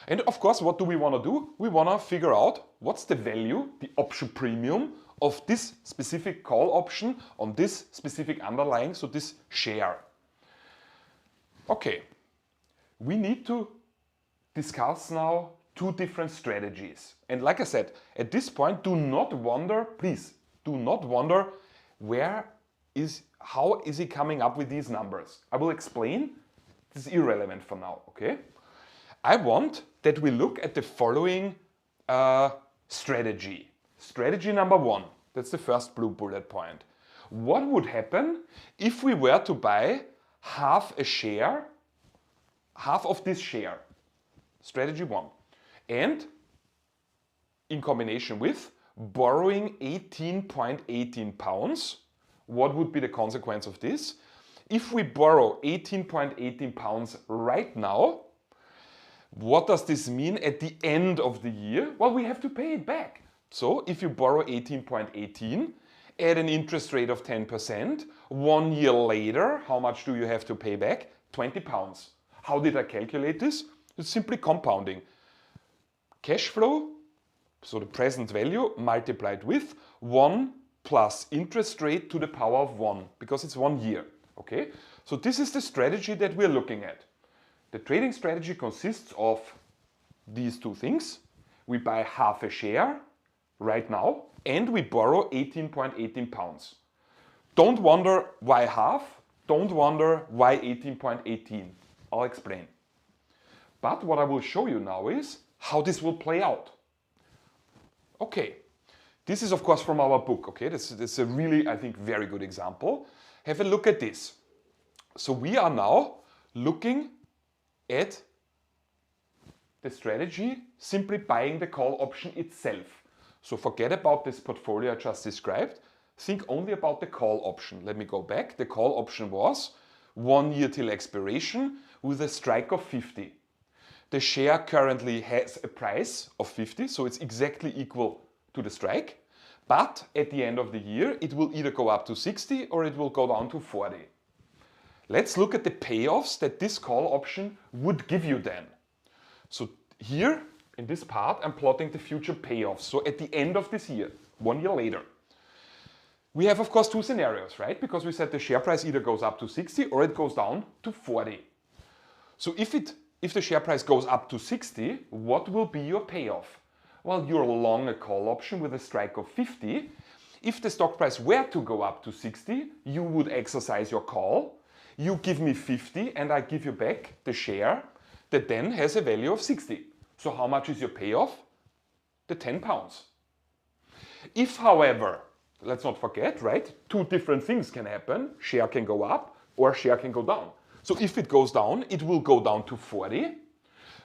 And of course, what do we want to do? We want to figure out what's the value, the option premium of this specific call option on this specific underlying, so this share. Okay, we need to discuss now two different strategies. And like I said, at this point, do not wonder, please, do not wonder how is he coming up with these numbers. I will explain. This is irrelevant for now, okay? I want that we look at the following strategy. Strategy number 1, that's the first blue bullet point. What would happen if we were to buy half a share, half of this share? Strategy 1. And in combination with borrowing 18.18 pounds, what would be the consequence of this? If we borrow 18.18 pounds right now, what does this mean at the end of the year? Well, we have to pay it back. So if you borrow 18.18 at an interest rate of 10%, 1 year later, how much do you have to pay back? 20 pounds. How did I calculate this? It's simply compounding. Cash flow, so the present value, multiplied with 1 plus interest rate to the power of 1, because it's 1 year. Okay? So this is the strategy that we're looking at. The trading strategy consists of these two things. We buy half a share right now and we borrow 18.18 pounds. Don't wonder why half, don't wonder why 18.18. I'll explain. But what I will show you now is how this will play out. Okay, this is of course from our book, okay? This is a really, I think, very good example. Have a look at this. So we are now looking at the strategy simply buying the call option itself. So forget about this portfolio I just described. Think only about the call option. Let me go back. The call option was 1 year till expiration with a strike of 50. The share currently has a price of 50, so it's exactly equal to the strike. But at the end of the year, it will either go up to 60 or it will go down to 40. Let's look at the payoffs that this call option would give you then. So here in this part, I'm plotting the future payoffs. So at the end of this year, 1 year later, we have of course two scenarios, right? Because we said the share price either goes up to 60 or it goes down to 40. So if the share price goes up to 60, what will be your payoff? Well, you're long a call option with a strike of 50. If the stock price were to go up to 60, you would exercise your call. You give me 50 and I give you back the share that then has a value of 60. So how much is your payoff? The 10 pounds. If, however, let's not forget, right? Two different things can happen. Share can go up or share can go down. So if it goes down, it will go down to 40.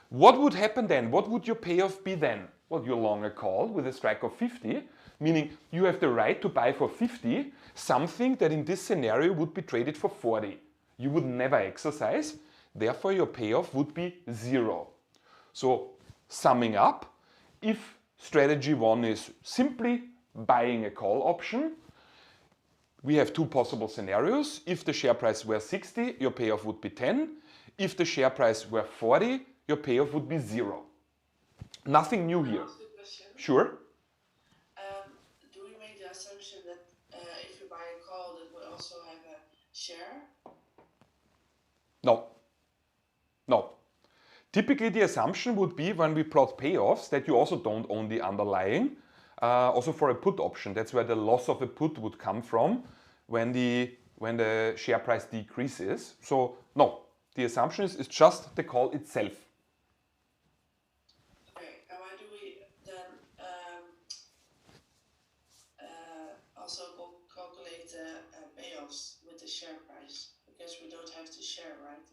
What would happen then? What would your payoff be then? Well, you're long a call with a strike of 50, meaning you have the right to buy for 50 something that in this scenario would be traded for 40. You would never exercise, therefore your payoff would be 0. So summing up, if strategy 1 is simply buying a call option, we have two possible scenarios. If the share price were 60, your payoff would be 10. If the share price were 40, your payoff would be 0. Nothing new Can I here. ask a question? Sure. Do we make the assumption that if you buy a call, that will also have a share? No. No. Typically, the assumption would be when we plot payoffs that you also don't own the underlying. Also for a put option, that's where the loss of a put would come from when the share price decreases. So no, the assumption is just the call itself. Okay, and why do we then also calculate payoffs with the share price? Because we don't have to share, right?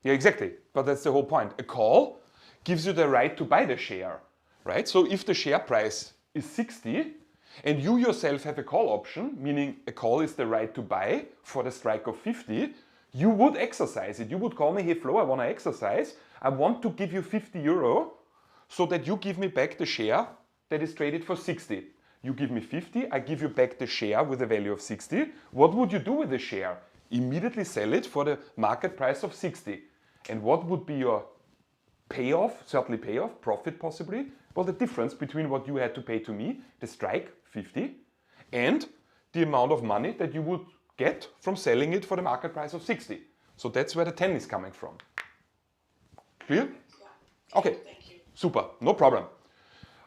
Yeah, exactly. But that's the whole point. A call gives you the right to buy the share, right? So if the share price is 60 and you yourself have a call option, meaning a call is the right to buy for the strike of 50, you would exercise it. You would call me, hey Flo, I want to exercise. I want to give you 50 euro so that you give me back the share that is traded for 60. You give me 50, I give you back the share with a value of 60. What would you do with the share? Immediately sell it for the market price of 60. And what would be your payoff, certainly payoff, profit possibly? Well, the difference between what you had to pay to me, the strike, 50, and the amount of money that you would get from selling it for the market price of 60. So that's where the 10 is coming from. Clear? Yeah. Okay, Thank you. super, no problem.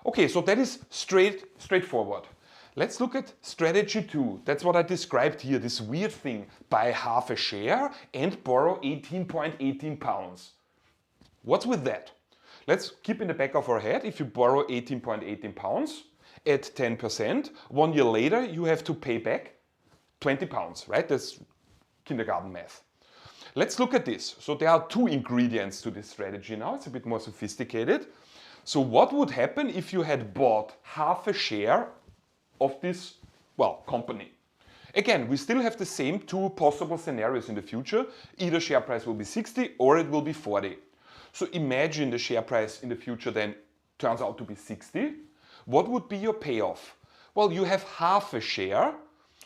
Okay, so that is straightforward. Let's look at strategy 2. That's what I described here, this weird thing. Buy half a share and borrow 18.18 pounds. What's with that? Let's keep in the back of our head, if you borrow 18.18 pounds at 10%, 1 year later you have to pay back 20 pounds, right? That's kindergarten math. Let's look at this. So there are 2 ingredients to this strategy now. It's a bit more sophisticated. So what would happen if you had bought half a share of this, well, company? Again, we still have the same 2 possible scenarios in the future. Either share price will be 60 or it will be 40. So imagine the share price in the future then turns out to be 60. What would be your payoff? Well, you have half a share.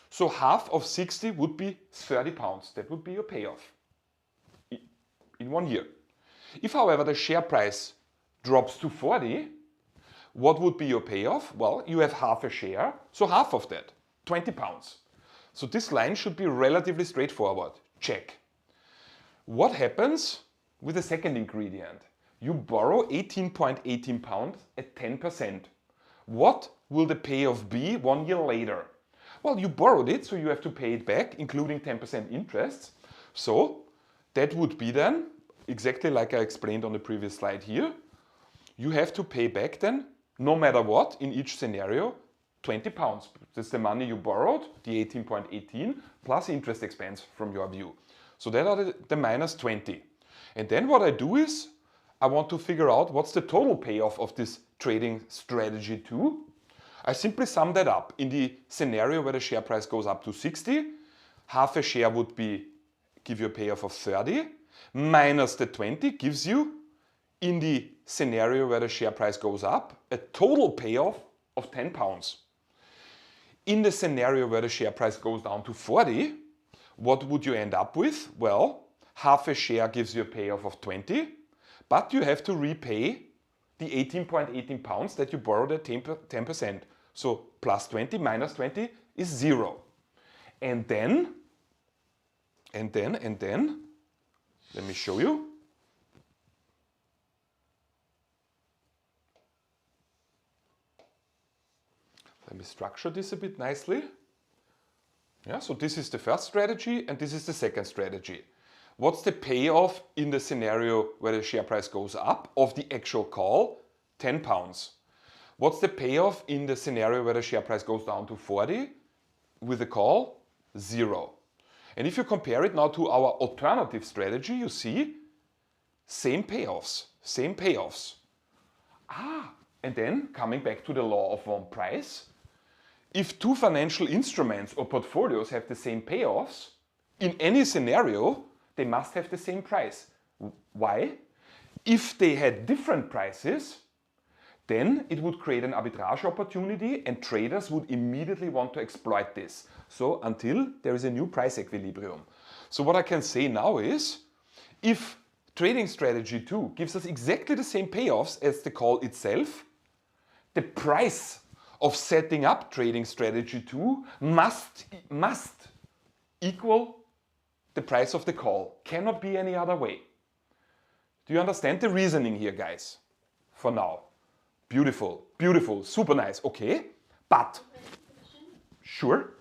So half of 60 would be 30 pounds. That would be your payoff in 1 year. If, however, the share price drops to 40, what would be your payoff? Well, you have half a share, so half of that, 20 pounds. So this line should be relatively straightforward. Check. What happens with the second ingredient? You borrow 18.18 pounds at 10%. What will the payoff be 1 year later? Well, you borrowed it, so you have to pay it back, including 10% interest. So that would be then, exactly like I explained on the previous slide here, you have to pay back then, no matter what, in each scenario, 20 pounds. That's the money you borrowed, the 18.18, plus interest expense from your view. So that are the minus 20. And then what I do is, I want to figure out what's the total payoff of this trading strategy 2. I simply sum that up. In the scenario where the share price goes up to 60, half a share would give you a payoff of 30, minus the 20 gives you, in the scenario where the share price goes up, a total payoff of 10 pounds. In the scenario where the share price goes down to 40, what would you end up with? Well, half a share gives you a payoff of 20, but you have to repay the 18.18 pounds that you borrowed at 10%. So plus 20 minus 20 is 0. And then, let me show you. Let me structure this a bit nicely. Yeah, so this is the first strategy and this is the second strategy. What's the payoff in the scenario where the share price goes up of the actual call? 10 pounds. What's the payoff in the scenario where the share price goes down to 40 with the call? 0. And if you compare it now to our alternative strategy, you see same payoffs, same payoffs. And then coming back to the law of one price, if 2 financial instruments or portfolios have the same payoffs, in any scenario, they must have the same price. Why? If they had different prices, then it would create an arbitrage opportunity and traders would immediately want to exploit this. So until there is a new price equilibrium. So what I can say now is, if trading strategy 2 gives us exactly the same payoffs as the call itself, the price of setting up trading strategy 2 must equal the price of the call. Cannot be any other way. Do you understand the reasoning here, guys? For now. Beautiful, beautiful, super nice. Okay, but sure.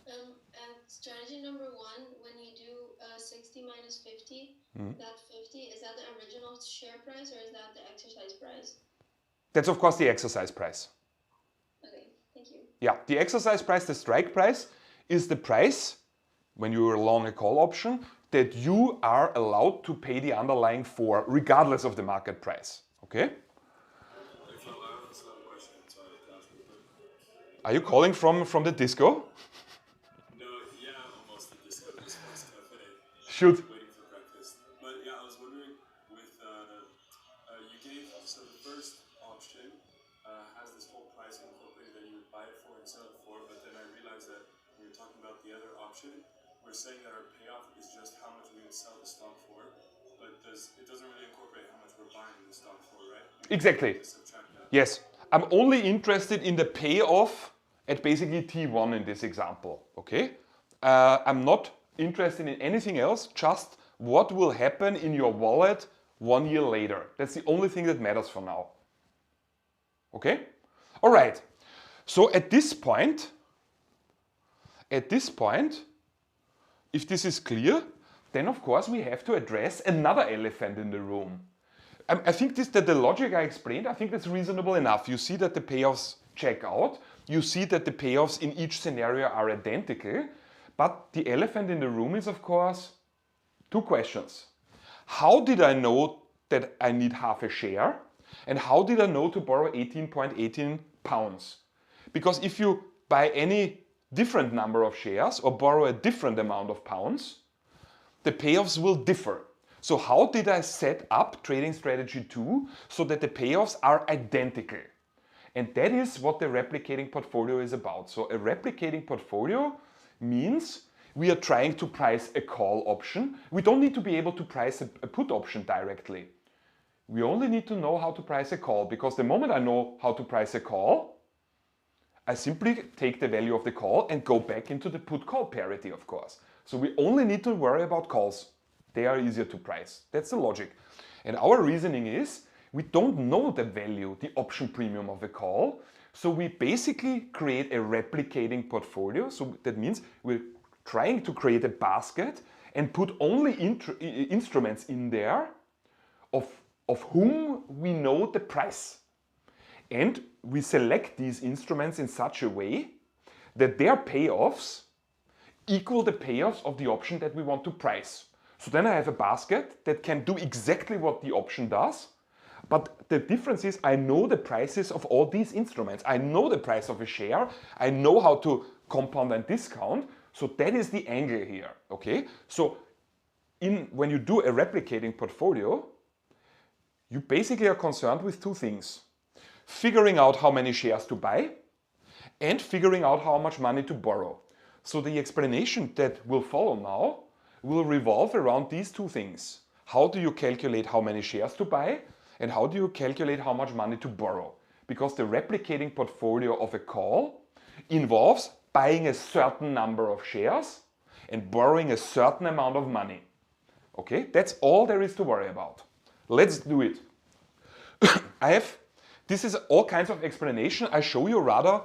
And strategy number 1, when you do 60 minus 50, that 50, is that the original share price or is that the exercise price? That's of course the exercise price. Okay, thank you. Yeah, the exercise price, the strike price, is the price, when you are long a call option, that you are allowed to pay the underlying for, regardless of the market price. Okay? Are you calling from the disco? No, yeah, almost the disco. This was cafe. Shoot. Waiting for breakfast. But yeah, I was wondering with you gave so the first option has this whole price incorporated that you would buy it for and sell it for, but then I realized that when we were talking about the other option, we're saying that our payoff is just how much we would sell the stock for, but it doesn't really incorporate how much we're buying the stock for, right? Exactly. Yes. I'm only interested in the payoff at basically T1 in this example. Okay? I'm not interested in anything else, just what will happen in your wallet 1 year later. That's the only thing that matters for now. Okay? All right. So at this point, if this is clear, then of course we have to address another elephant in the room. I think that the logic I explained, I think that's reasonable enough. You see that the payoffs check out. You see that the payoffs in each scenario are identical. But the elephant in the room is, of course, 2 questions. How did I know that I need half a share? And how did I know to borrow 18.18 pounds? Because if you buy any different number of shares or borrow a different amount of pounds, the payoffs will differ. So how did I set up trading strategy 2 so that the payoffs are identical? And that is what the replicating portfolio is about. So a replicating portfolio means we are trying to price a call option. We don't need to be able to price a put option directly. We only need to know how to price a call, because the moment I know how to price a call, I simply take the value of the call and go back into the put-call parity, of course. So we only need to worry about calls. They are easier to price. That's the logic. And our reasoning is we don't know the value, the option premium of a call. So we basically create a replicating portfolio. So that means we're trying to create a basket and put only instruments in there of whom we know the price. And we select these instruments in such a way that their payoffs equal the payoffs of the option that we want to price. So then I have a basket that can do exactly what the option does, but the difference is I know the prices of all these instruments. I know the price of a share, I know how to compound and discount, so that is the angle here, okay? So when you do a replicating portfolio, you basically are concerned with 2 things. Figuring out how many shares to buy and figuring out how much money to borrow. So the explanation that will follow now will revolve around these 2 things. How do you calculate how many shares to buy and how do you calculate how much money to borrow? Because the replicating portfolio of a call involves buying a certain number of shares and borrowing a certain amount of money. Okay, that's all there is to worry about. Let's do it. This is all kinds of explanation I show you rather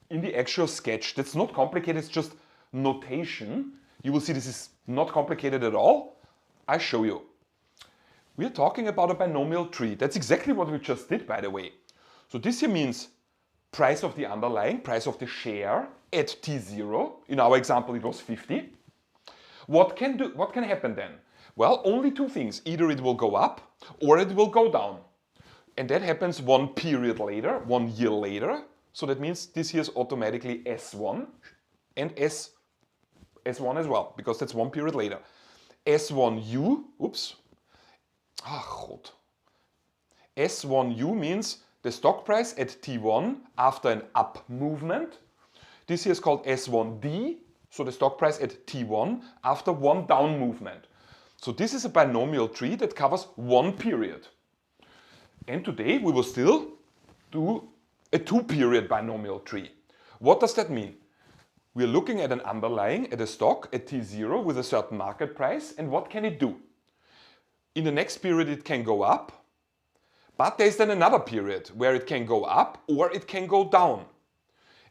in the actual sketch. That's not complicated, it's just notation. You will see this is not complicated at all. I show you. We are talking about a binomial tree. That's exactly what we just did, by the way. So this here means price of the underlying, price of the share at T0. In our example, it was 50. What can happen then? Well, only 2 things. Either it will go up or it will go down. And that happens 1 period later, 1 year later. So that means this here is automatically S1 and S1 as well, because that's 1 period later. S1U, oops. God. S1U means the stock price at T1 after an up movement. This here is called S1D, so the stock price at T1 after 1 down movement. So this is a binomial tree that covers one period. And today we will still do a two-period binomial tree. What does that mean? We're looking at an underlying, at a stock, at T0 with a certain market price, and what can it do? In the next period it can go up, but there's then another period where it can go up or it can go down.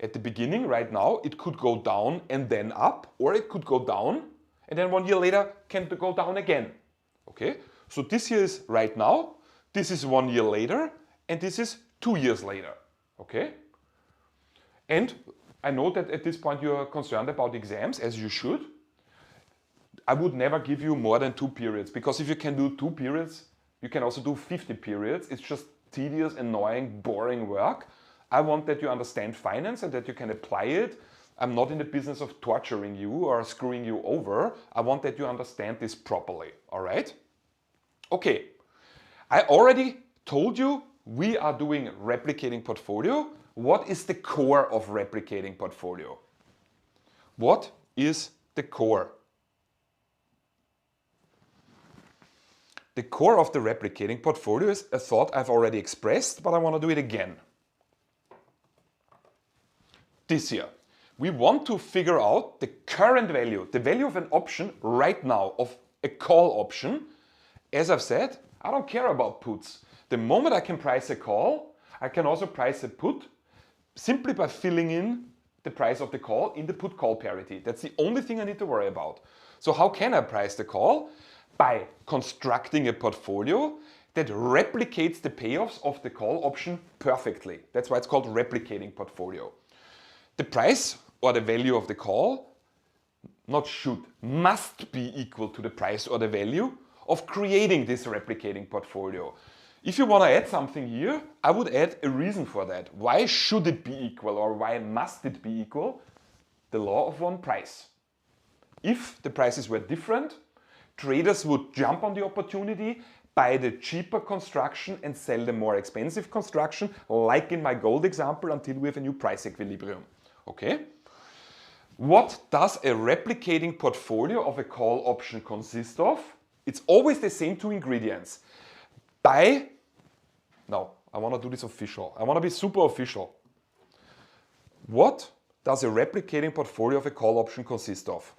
At the beginning, right now, it could go down and then up, or it could go down and then 1 year later can go down again. Okay, so this here is right now, this is 1 year later, and this is 2 years later. Okay, and I know that at this point you are concerned about exams, as you should. I would never give you more than 2 periods, because if you can do 2 periods, you can also do 50 periods. It's just tedious, annoying, boring work. I want that you understand finance and that you can apply it. I'm not in the business of torturing you or screwing you over. I want that you understand this properly, all right? Okay, I already told you we are doing replicating portfolio. What is the core of replicating portfolio? What is the core? The core of the replicating portfolio is a thought I've already expressed, but I want to do it again. This here. We want to figure out the current value, the value of an option right now, of a call option. As I've said, I don't care about puts. The moment I can price a call, I can also price a put simply by filling in the price of the call in the put-call parity. That's the only thing I need to worry about. So how can I price the call? By constructing a portfolio that replicates the payoffs of the call option perfectly. That's why it's called replicating portfolio. The price or the value of the call must be equal to the price or the value of creating this replicating portfolio. If you want to add something here, I would add a reason for that. Why should it be equal, or why must it be equal? The law of one price. If the prices were different, traders would jump on the opportunity, buy the cheaper construction and sell the more expensive construction, like in my gold example, until we have a new price equilibrium. Okay? What does a replicating portfolio of a call option consist of? It's always the same 2 ingredients. Now, I want to do this official. I want to be super official. What does a replicating portfolio of a call option consist of?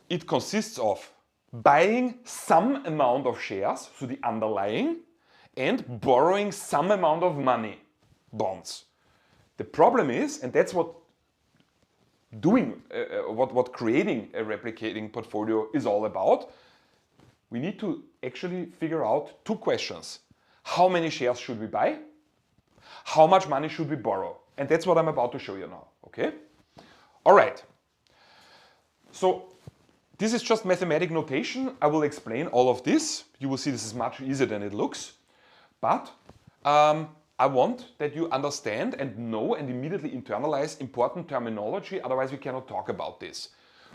It consists of buying some amount of shares, so the underlying, and borrowing some amount of money, bonds. The problem is, and that's what creating a replicating portfolio is all about, we need to actually figure out 2 questions. How many shares should we buy? How much money should we borrow? And that's what I'm about to show you now, okay? All right. So this is just mathematical notation. I will explain all of this. You will see this is much easier than it looks. But I want that you understand and know and immediately internalize important terminology, otherwise we cannot talk about this.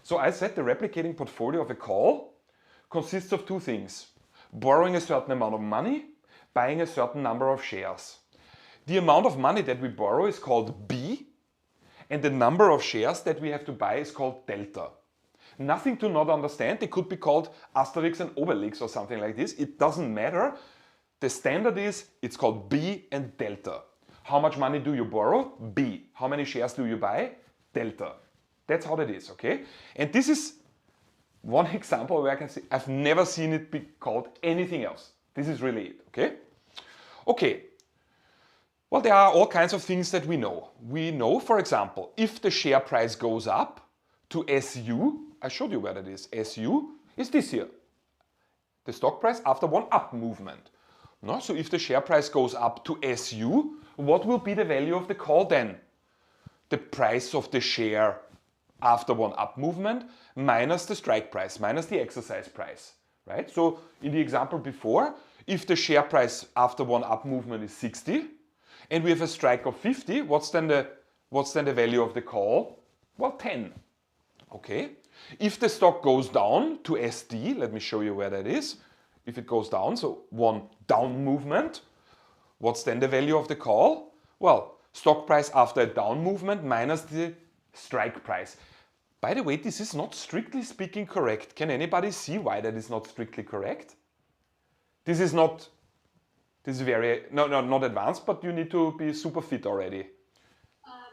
So I said the replicating portfolio of a call consists of 2 things. Borrowing a certain amount of money, buying a certain number of shares. The amount of money that we borrow is called B, and the number of shares that we have to buy is called delta. Nothing to not understand. They could be called Asterix and Obelix or something like this. It doesn't matter. The standard is, it's called B and delta. How much money do you borrow? B. How many shares do you buy? Delta. That's how that is, okay? And this is one example where I can say I've never seen it be called anything else. This is really it, okay? Okay. Well, there are all kinds of things that we know. We know, for example, if the share price goes up to SU, I showed you where that is. SU is this here. The stock price after one up movement. No? So if the share price goes up to SU, what will be the value of the call then? The price of the share after one up movement minus the strike price, minus the exercise price, right? So in the example before, if the share price after one up movement is 60 and we have a strike of 50, what's then the value of the call? Well, 10. Okay. If the stock goes down to SD, let me show you where that is. If it goes down, so one down movement, what's then the value of the call? Well, stock price after a down movement minus the strike price. By the way, this is not strictly speaking correct. Can anybody see why that is not strictly correct? This is not, this is very, no, not advanced, but you need to be super fit already.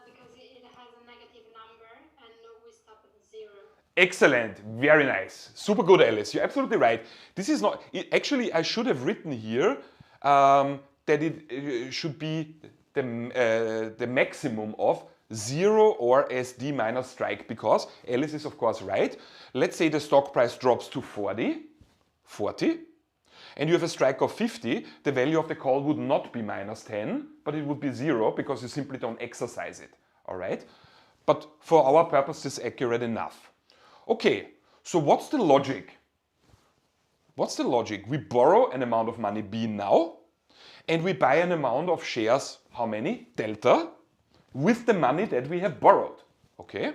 Because it has a negative number and we stop at 0. Excellent, very nice. Super good, Alice. You're absolutely right. This is not, actually, I should have written here that it should be the maximum of 0 or SD minus strike, because Alice is of course right. Let's say the stock price drops to 40, and you have a strike of 50, the value of the call would not be minus 10, but it would be 0 because you simply don't exercise it, all right? But for our purposes, accurate enough. Okay, so what's the logic? What's the logic? We borrow an amount of money B now, and we buy an amount of shares, how many? Delta, with the money that we have borrowed, okay?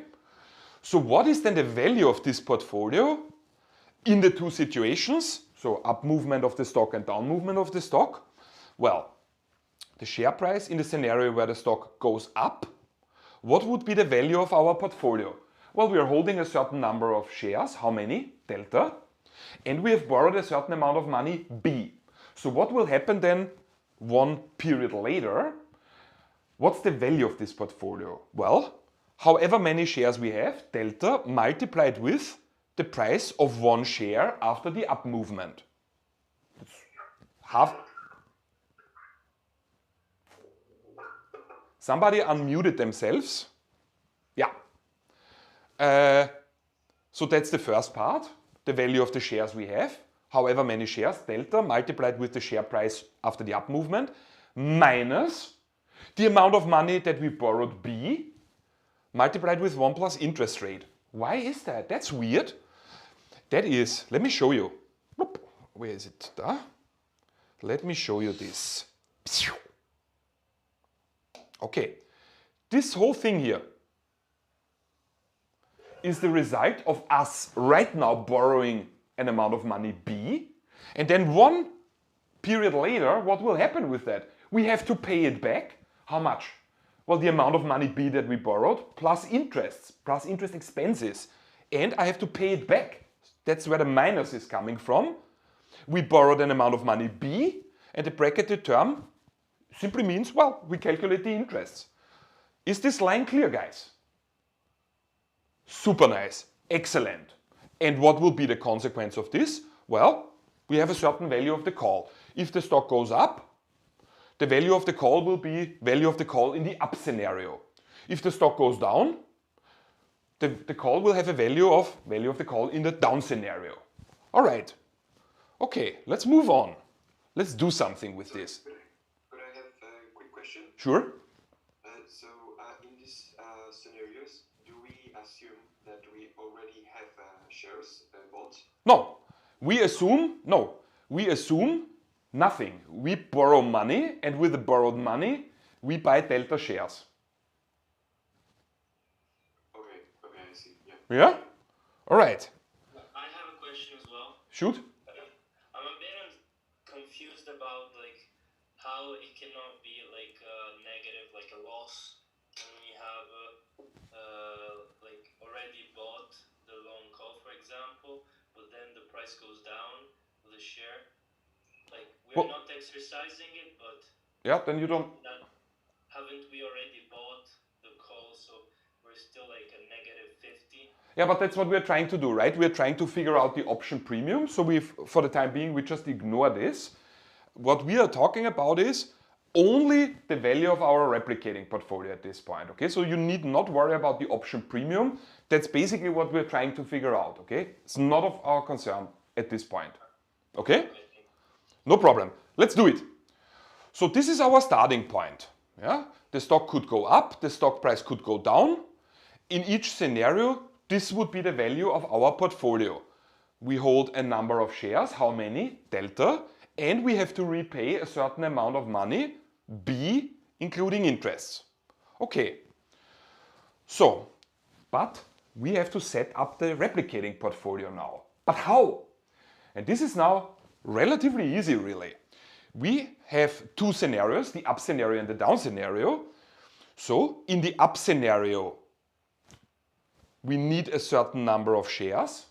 So what is then the value of this portfolio in the two situations? So up movement of the stock and down movement of the stock. Well, the share price in the scenario where the stock goes up, what would be the value of our portfolio? Well, we are holding a certain number of shares, how many? Delta. And we have borrowed a certain amount of money, B. So what will happen then one period later? What's the value of this portfolio? Well, however many shares we have, delta multiplied with the price of one share after the up movement. Half. Somebody unmuted themselves. Yeah. So that's the first part, the value of the shares we have, however many shares, delta multiplied with the share price after the up movement, minus the amount of money that we borrowed B, multiplied with 1 plus interest rate. Why is that? That's weird. That is, let me show you. Where is it? Let me show you this. Okay, this whole thing here is the result of us right now borrowing an amount of money B, and then one period later, what will happen with that? We have to pay it back. How much? Well, the amount of money B that we borrowed plus interest expenses, and I have to pay it back. That's where the minus is coming from. We borrowed an amount of money B, and the bracketed term simply means, well, we calculate the interests. Is this line clear, guys? Super nice, excellent. And what will be the consequence of this? Well, we have a certain value of the call. If the stock goes up, the value of the call will be value of the call in the up scenario. If the stock goes down, the call will have a value of the call in the down scenario. All right. Okay, let's move on. Let's do something with this. Could I have a quick question? Sure. In these scenarios, do we assume that we already have shares bought? No, we assume nothing. We borrow money, and with the borrowed money, we buy delta shares. Okay, I see. Yeah. Yeah? All right. I have a question as well. Shoot. I'm a bit confused about how it cannot be negative, like a loss, when we have already bought the long call, for example, but then the price goes down with the share. We're not exercising it, but yeah, then you don't. Haven't we already bought the call, so we're still like a negative 50? Yeah, but that's what we're trying to do, right? We're trying to figure out the option premium. So for the time being, we just ignore this. What we are talking about is only the value of our replicating portfolio at this point, okay? So you need not worry about the option premium. That's basically what we're trying to figure out, okay? It's not of our concern at this point, okay? No problem. Let's do it. So this is our starting point, yeah? The stock could go up, the stock price could go down. In each scenario, this would be the value of our portfolio. We hold a number of shares, how many? Delta. And we have to repay a certain amount of money, B, including interests. Okay. So, but we have to set up the replicating portfolio now. But how? And this is now relatively easy, really. We have two scenarios, the up scenario and the down scenario. So, in the up scenario, we need a certain number of shares.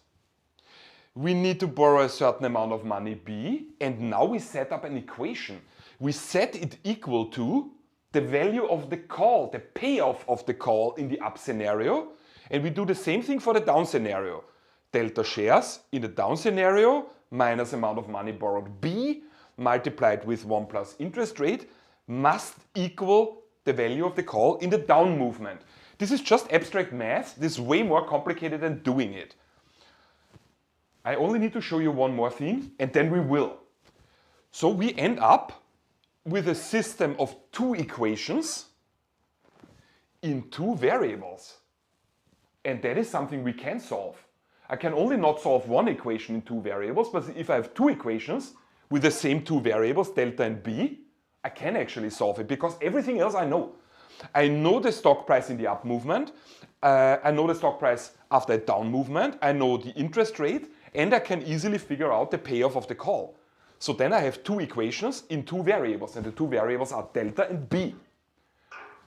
We need to borrow a certain amount of money B, and now we set up an equation. We set it equal to the value of the call, the payoff of the call in the up scenario, and we do the same thing for the down scenario. Delta shares in the down scenario minus amount of money borrowed B multiplied with 1 plus interest rate must equal the value of the call in the down movement. This is just abstract math. This is way more complicated than doing it. I only need to show you one more thing and then we will. So we end up with a system of two equations in two variables. And that is something we can solve. I can only not solve one equation in two variables, but if I have two equations with the same two variables, delta and B, I can actually solve it because everything else I know. I know the stock price in the up movement, I know the stock price after a down movement, I know the interest rate, and I can easily figure out the payoff of the call. So then I have two equations in two variables, and the two variables are delta and B.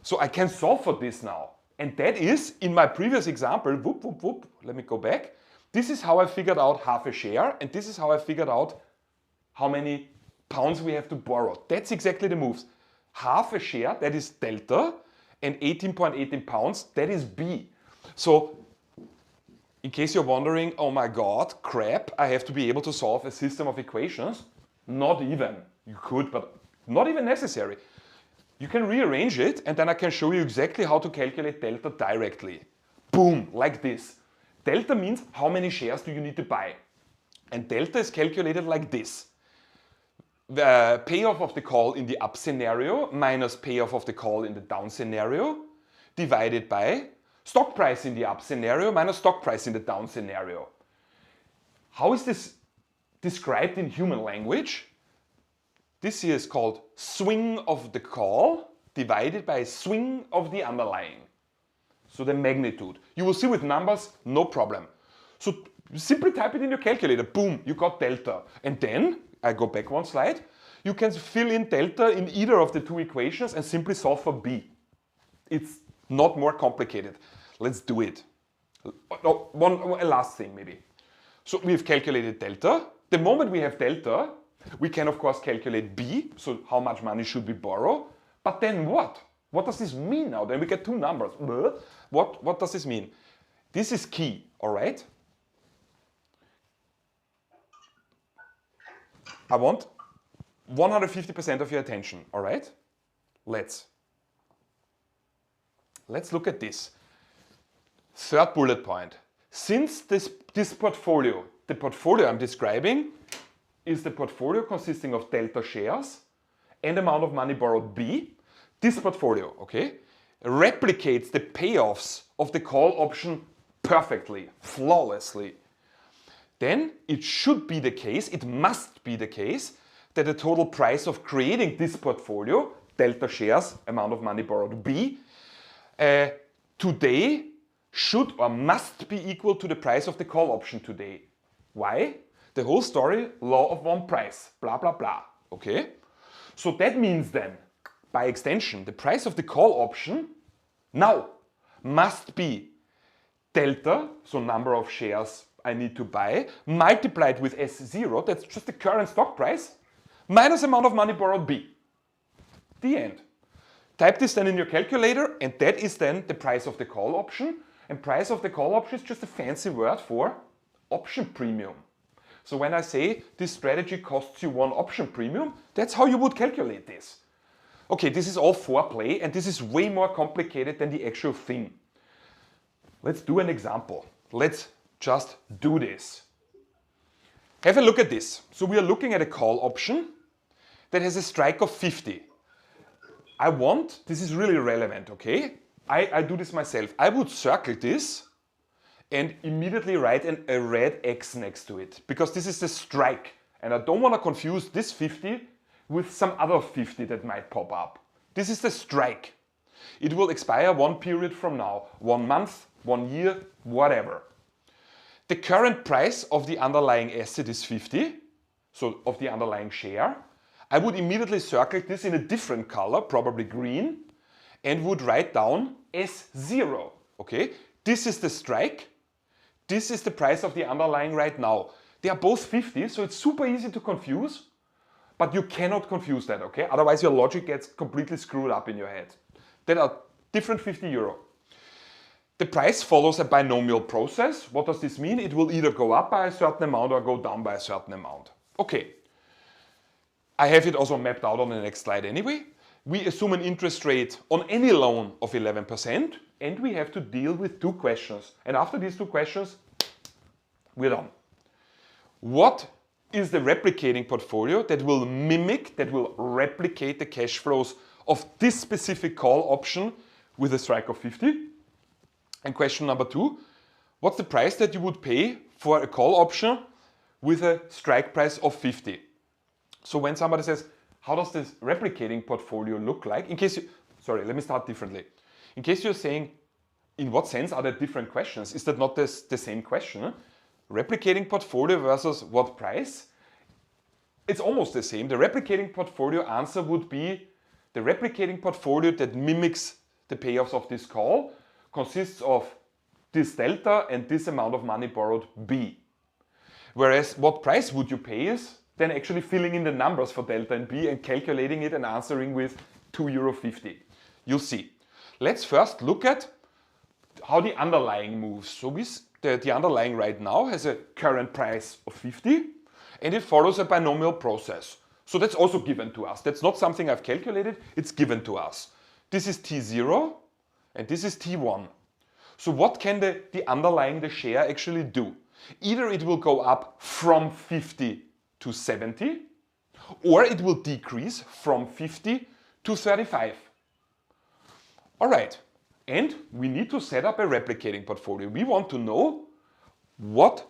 So I can solve for this now. And that is, in my previous example, whoop, whoop, whoop, let me go back. This is how I figured out half a share, and this is how I figured out how many pounds we have to borrow. That's exactly the moves. Half a share, that is delta, and 18.18 pounds, that is B. So, in case you're wondering, oh my god, crap, I have to be able to solve a system of equations. Not even. You could, but not even necessary. You can rearrange it, and then I can show you exactly how to calculate delta directly. Boom, like this. Delta means how many shares do you need to buy. And delta is calculated like this. The payoff of the call in the up scenario minus payoff of the call in the down scenario divided by stock price in the up scenario minus stock price in the down scenario. How is this described in human language? This here is called swing of the call divided by swing of the underlying. So the magnitude. You will see with numbers, no problem. So simply type it in your calculator. Boom, you got delta. And then, I go back one slide, you can fill in delta in either of the two equations and simply solve for B. It's not more complicated. Let's do it. No, a last thing maybe. So we've calculated delta. The moment we have delta, we can of course calculate B, so how much money should we borrow. But then what? What does this mean now? Then we get two numbers. What does this mean? This is key, all right? I want 150% of your attention, all right? Let's look at this. Third bullet point. Since this portfolio, the portfolio I'm describing, is the portfolio consisting of delta shares and amount of money borrowed B, this portfolio, okay, replicates the payoffs of the call option perfectly, flawlessly. Then it should be the case, it must be the case, that the total price of creating this portfolio, delta shares, amount of money borrowed B, today should or must be equal to the price of the call option today. Why? The whole story, law of one price, blah, blah, blah, okay? So that means then, by extension, the price of the call option now must be delta, so number of shares I need to buy, multiplied with S0, that's just the current stock price, minus amount of money borrowed B. The end. Type this then in your calculator, and that is then the price of the call option. And price of the call option is just a fancy word for option premium. So when I say this strategy costs you one option premium, that's how you would calculate this. Okay, this is all foreplay, and this is way more complicated than the actual thing. Let's do an example. Let's just do this. Have a look at this. So we are looking at a call option that has a strike of 50. This is really relevant, okay? I do this myself. I would circle this and immediately write a red X next to it, because this is the strike. And I don't want to confuse this 50 with some other 50 that might pop up. This is the strike. It will expire one period from now, 1 month, 1 year, whatever. The current price of the underlying asset is 50, so of the underlying share. I would immediately circle this in a different color, probably green, and would write down S0, okay? This is the strike. This is the price of the underlying right now. They are both 50, so it's super easy to confuse, but you cannot confuse that, okay? Otherwise your logic gets completely screwed up in your head. That are different 50 euro. The price follows a binomial process. What does this mean? It will either go up by a certain amount or go down by a certain amount. Okay. I have it also mapped out on the next slide anyway. We assume an interest rate on any loan of 11%, and we have to deal with two questions. And after these two questions, we're done. What is the replicating portfolio that will mimic, that will replicate the cash flows of this specific call option with a strike of 50? And question number two, what's the price that you would pay for a call option with a strike price of 50? So when somebody says, how does this replicating portfolio look like? In case you, sorry, let me start differently. In case you're saying, in what sense are there different questions? Is that not the same question? Replicating portfolio versus what price? It's almost the same. The replicating portfolio answer would be the replicating portfolio that mimics the payoffs of this call consists of this delta and this amount of money borrowed B. Whereas what price would you pay is then actually filling in the numbers for delta and B and calculating it and answering with €2.50. You'll see. Let's first look at how the underlying moves. So the underlying right now has a current price of 50 and it follows a binomial process. So that's also given to us. That's not something I've calculated, it's given to us. This is T0 and this is T1. So what can the underlying, the share, actually do? Either it will go up from 50 to 70, or it will decrease from 50 to 35. All right, and we need to set up a replicating portfolio. We want to know what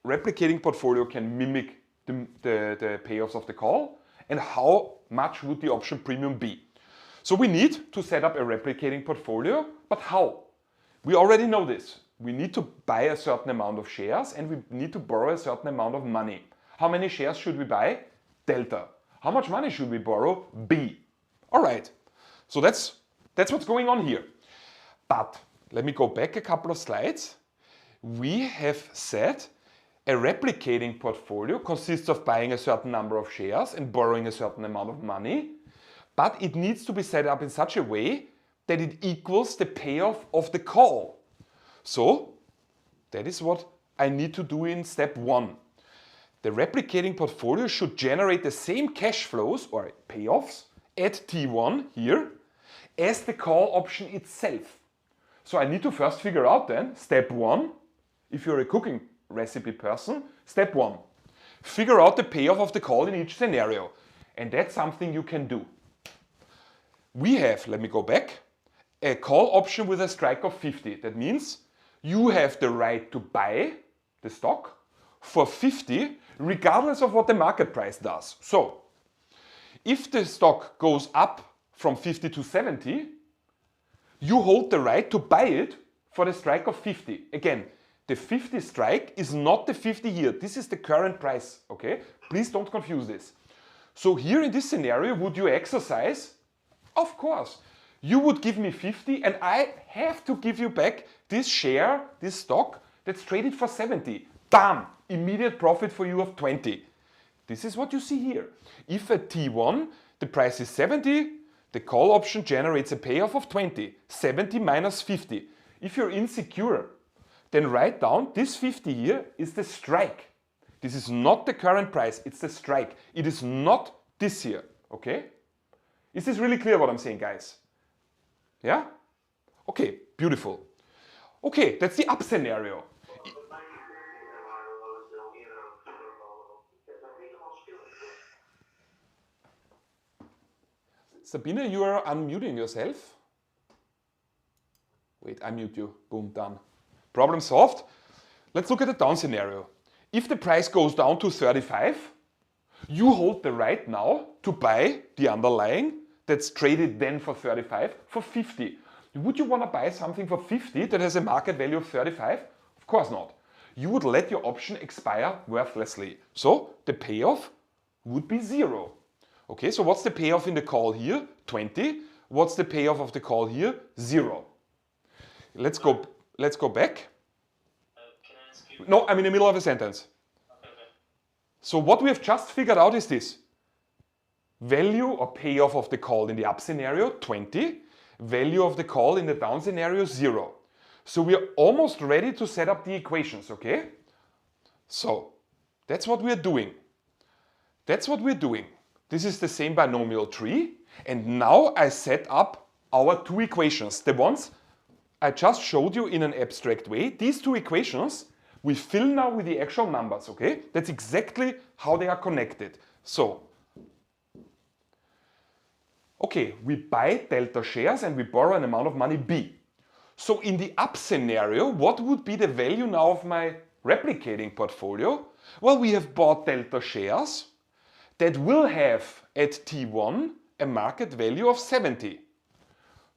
replicating portfolio can mimic the payoffs of the call and how much would the option premium be. So we need to set up a replicating portfolio, but how? We already know this. We need to buy a certain amount of shares and we need to borrow a certain amount of money. How many shares should we buy? Delta. How much money should we borrow? B. All right, so that's what's going on here. But let me go back a couple of slides. We have said a replicating portfolio consists of buying a certain number of shares and borrowing a certain amount of money, but it needs to be set up in such a way that it equals the payoff of the call. So that is what I need to do in step one. The replicating portfolio should generate the same cash flows or payoffs at T1 here as the call option itself. So I need to first figure out then, step one, if you're a cooking recipe person, step one, figure out the payoff of the call in each scenario. And that's something you can do. We have, let me go back, a call option with a strike of 50. That means you have the right to buy the stock for 50 regardless of what the market price does. So if the stock goes up from 50 to 70, you hold the right to buy it for the strike of 50. Again, the 50 strike is not the 50 here. This is the current price, okay? Please don't confuse this. So here in this scenario, would you exercise? Of course. You would give me 50 and I have to give you back this share, this stock that's traded for 70. Bam! Immediate profit for you of 20. This is what you see here. If at T1 the price is 70, the call option generates a payoff of 20. 70 minus 50. If you're insecure, then write down this 50 here is the strike. This is not the current price, it's the strike. It is not this here, okay? Is this really clear what I'm saying, guys? Yeah? Okay, beautiful. Okay, that's the up scenario. Sabine, you are unmuting yourself. Wait, I mute you. Boom, done. Problem solved. Let's look at the down scenario. If the price goes down to 35, you hold the right now to buy the underlying that's traded then for 35 for 50. Would you want to buy something for 50 that has a market value of 35? Of course not. You would let your option expire worthlessly. So the payoff would be 0. Okay, so what's the payoff in the call here? 20. What's the payoff of the call here? 0. Let's go. let's go back. Can I ask you? No, I'm in the middle of a sentence. Okay. So what we have just figured out is this. Value or payoff of the call in the up scenario, 20. Value of the call in the down scenario, 0. So we are almost ready to set up the equations, okay? So that's what we're doing. That's what we're doing. This is the same binomial tree. And now I set up our two equations. The ones I just showed you in an abstract way. These two equations we fill now with the actual numbers, okay? That's exactly how they are connected. So, okay, we buy delta shares and we borrow an amount of money B. So in the up scenario, what would be the value now of my replicating portfolio? Well, we have bought delta shares that will have at T1 a market value of 70.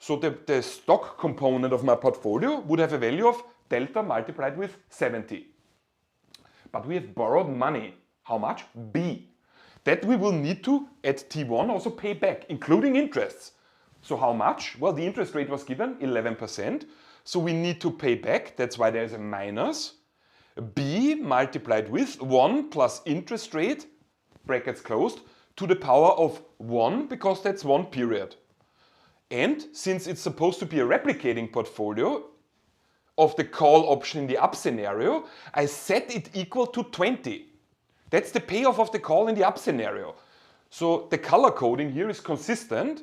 So the stock component of my portfolio would have a value of delta multiplied with 70. But we have borrowed money. How much? B. That we will need to, at T1, also pay back, including interests. So how much? Well, the interest rate was given, 11%. So we need to pay back, that's why there's a minus. B multiplied with 1 plus interest rate, brackets closed, to the power of 1, because that's 1 period. And since it's supposed to be a replicating portfolio of the call option in the up scenario, I set it equal to 20. That's the payoff of the call in the up scenario. So the color coding here is consistent.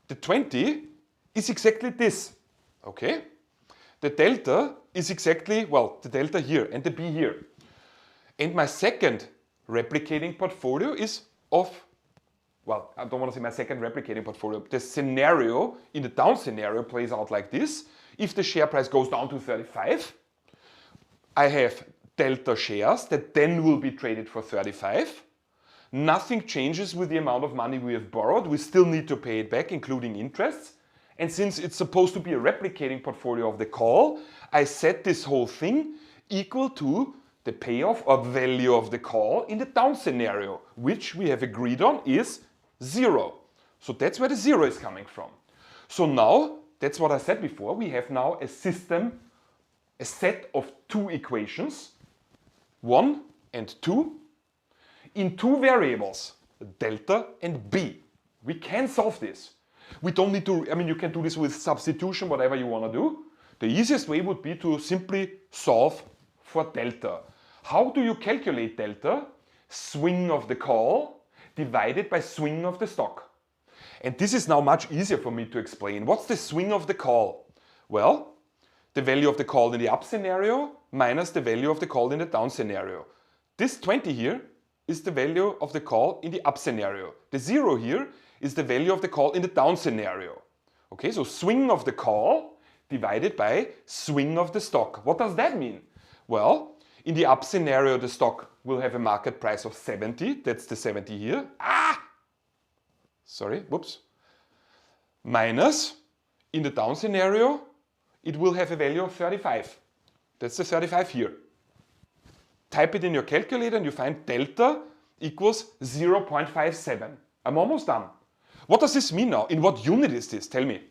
The 20 is exactly this, okay? The delta is exactly, well, the delta here and the B here. And my second replicating portfolio is of, well, I don't want to say my second replicating portfolio. The scenario in the down scenario plays out like this. If the share price goes down to 35, I have delta shares that then will be traded for 35. Nothing changes with the amount of money we have borrowed. We still need to pay it back, including interests. And since it's supposed to be a replicating portfolio of the call, I set this whole thing equal to the payoff or value of the call in the down scenario, which we have agreed on is 0. So that's where the 0 is coming from. So now, that's what I said before, we have now a system, a set of two equations, 1 and 2, in two variables, delta and B. We can solve this. We don't need to, I mean, you can do this with substitution, whatever you want to do. The easiest way would be to simply solve for delta. How do you calculate delta? Swing of the call divided by swing of the stock. And this is now much easier for me to explain. What's the swing of the call? Well, the value of the call in the up scenario minus the value of the call in the down scenario. This 20 here is the value of the call in the up scenario. The 0 here is the value of the call in the down scenario. Okay, so swing of the call divided by swing of the stock. What does that mean? Well, in the up scenario, the stock will have a market price of 70. That's the 70 here. Sorry, whoops. Minus, in the down scenario, it will have a value of 35. That's the 35 here. Type it in your calculator and you find delta equals 0.57. I'm almost done. What does this mean now? In what unit is this? Tell me.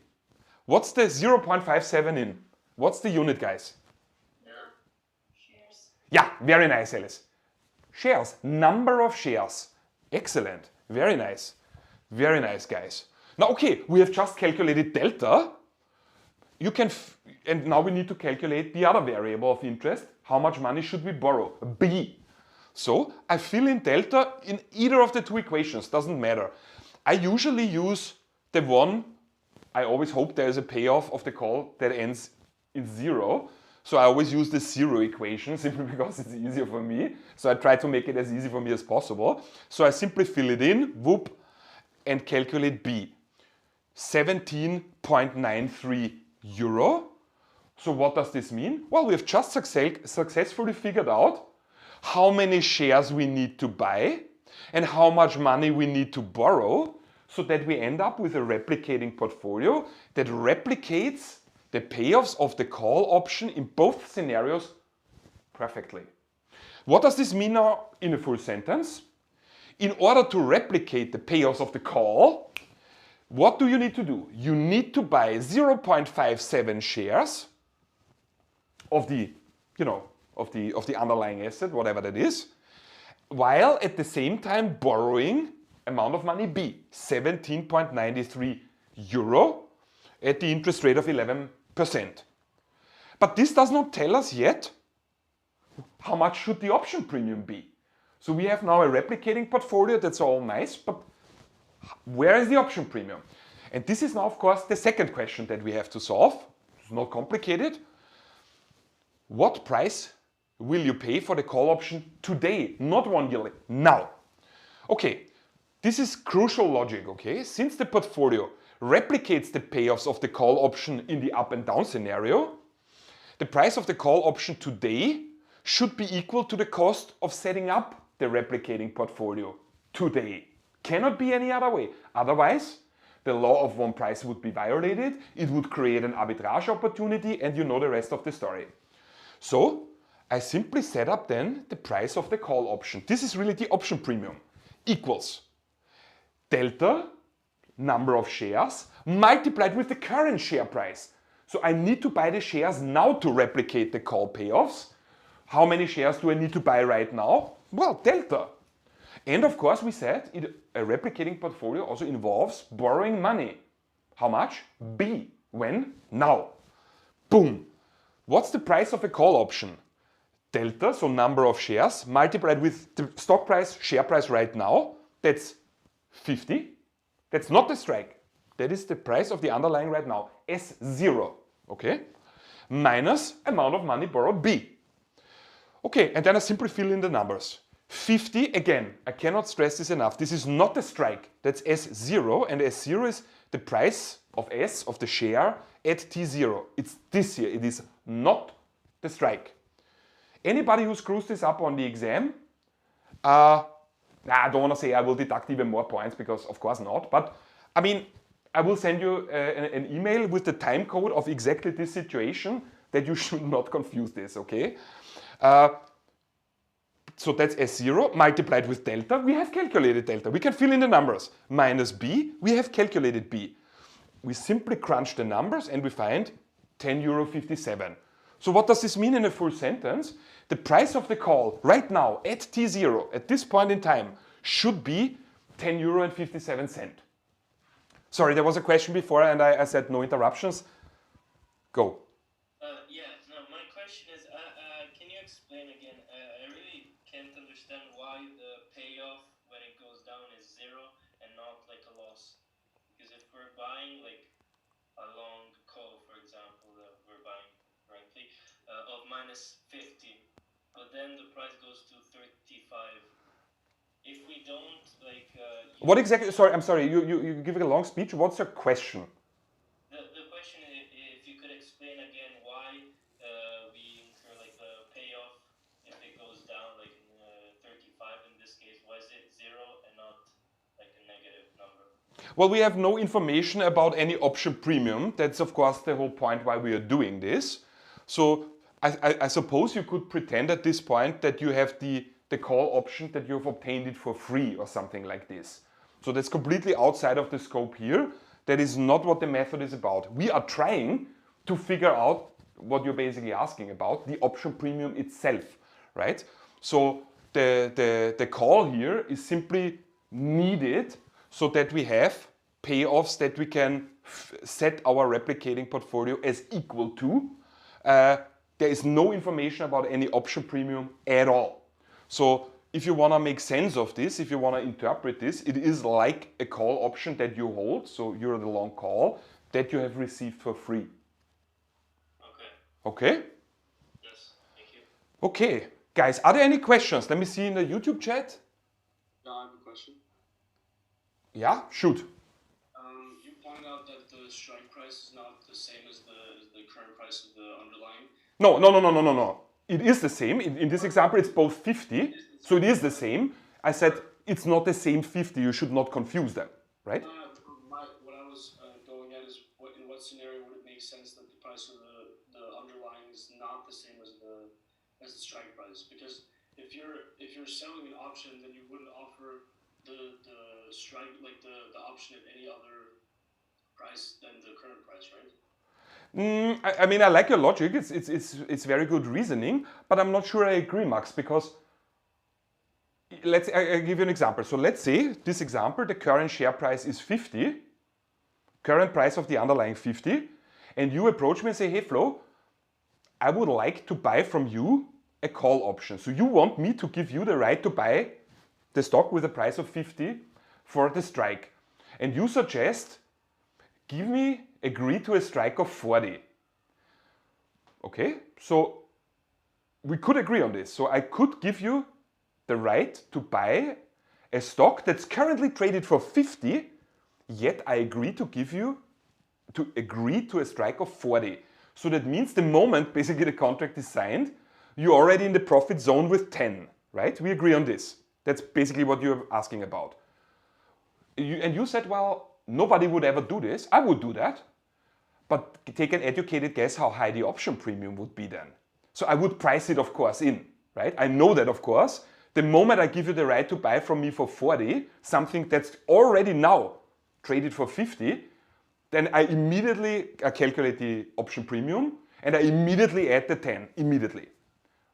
What's the 0.57 in? What's the unit, guys? Shares. Yeah, very nice, Alice. Shares, number of shares. Excellent, very nice. Very nice, guys. Now, okay, we have just calculated delta. You can, and now we need to calculate the other variable of interest. How much money should we borrow? B. So I fill in delta in either of the two equations, doesn't matter. I usually use the one, I always hope there is a payoff of the call that ends in 0. So I always use the 0 equation simply because it's easier for me. So I try to make it as easy for me as possible. So I simply fill it in, whoop, and calculate B. 17.93 euro. So what does this mean? Well, we have just successfully figured out how many shares we need to buy and how much money we need to borrow so that we end up with a replicating portfolio that replicates the payoffs of the call option in both scenarios perfectly. What does this mean now in a full sentence? In order to replicate the payoffs of the call, what do you need to do? You need to buy 0.57 shares of the, you know, of the underlying asset, whatever that is, while at the same time borrowing amount of money B, 17.93 euro at the interest rate of 11%. But this does not tell us yet how much should the option premium be. So we have now a replicating portfolio, that's all nice, but where is the option premium? And this is now, of course, the second question that we have to solve. It's not complicated. What price will you pay for the call option today, not 1 year later, now? Okay, this is crucial logic, okay? Since the portfolio replicates the payoffs of the call option in the up and down scenario, the price of the call option today should be equal to the cost of setting up the replicating portfolio today. Cannot be any other way. Otherwise, the law of one price would be violated, it would create an arbitrage opportunity, and you know the rest of the story. So, I simply set up then the price of the call option. This is really the option premium. Equals delta, number of shares, multiplied with the current share price. So I need to buy the shares now to replicate the call payoffs. How many shares do I need to buy right now? Well, delta. And of course we said a replicating portfolio also involves borrowing money. How much? B. When? Now. Boom. What's the price of a call option? Delta, so number of shares, multiplied with the stock price, share price right now. That's 50. That's not the strike. That is the price of the underlying right now, S0. Okay? Minus amount of money borrowed, B. Okay, and then I simply fill in the numbers. 50, again, I cannot stress this enough. This is not the strike. That's S0, and S0 is the price of S, of the share, at T0. It's this here. It is not the strike. Anybody who screws this up on the exam, I don't want to say I will deduct even more points, because of course not, but I mean, I will send you an email with the time code of exactly this situation, that you should not confuse this, okay? So that's S0 multiplied with delta. We have calculated delta. We can fill in the numbers. Minus B, we have calculated B. We simply crunch the numbers and we find 10.57 euro. So what does this mean in a full sentence? The price of the call right now at T0, at this point in time, should be 10.57 euro. Sorry, there was a question before and I said no interruptions. Go. Yeah, no, my question is, can you explain again? I really can't understand why the payoff when it goes down is 0 and not like a loss. Because if we're buying like a long call, for example, that we're buying currently of minus 50, but then the price goes to 35. If we don't like... what exactly, sorry, I'm sorry, you give a long speech. What's your question? The question is if you could explain again why we incur like the payoff if it goes down like in 35 in this case. Why is it 0 and not like a negative number? Well, we have no information about any option premium. That's of course the whole point why we are doing this. So I suppose you could pretend at this point that you have the call option, that you've obtained it for free or something like this. So that's completely outside of the scope here. That is not what the method is about. We are trying to figure out what you're basically asking about, the option premium itself, right? So the call here is simply needed so that we have payoffs that we can set our replicating portfolio as equal to. There is no information about any option premium at all. So if you want to make sense of this, if you want to interpret this, it is like a call option that you hold, so you're the long call, that you have received for free. Okay. Okay? Yes, thank you. Okay, guys, are there any questions? Let me see in the YouTube chat. No, I have a question. Yeah, shoot. You pointed out that the strike price is not the same as the current price of the underlying. No. It is the same. In this example, it's both 50, so it is the same. I said it's not the same 50. You should not confuse them, right? What I was going at is in what scenario would it make sense that the price of the underlying is not the same as the strike price? Because if you're selling an option, then you wouldn't offer the strike, like the option at any other price than the current price, right? I mean, I like your logic. It's very good reasoning, but I'm not sure I agree, Max, because I give you an example. So let's say this example, the current share price is 50, current price of the underlying 50, and you approach me and say, hey Flo, I would like to buy from you a call option. So you want me to give you the right to buy the stock with a price of 50 for the strike. And you suggest, agree to a strike of 40. Okay, so we could agree on this. So I could give you the right to buy a stock that's currently traded for 50, yet I agree to a strike of 40. So that means the moment basically the contract is signed, you're already in the profit zone with 10, right? We agree on this. That's basically what you're asking about. And you said, well, nobody would ever do this. I would do that. But take an educated guess how high the option premium would be then. So I would price it, of course, in, right? I know that, of course. The moment I give you the right to buy from me for 40, something that's already now traded for 50, then I immediately calculate the option premium and I immediately add the 10, immediately.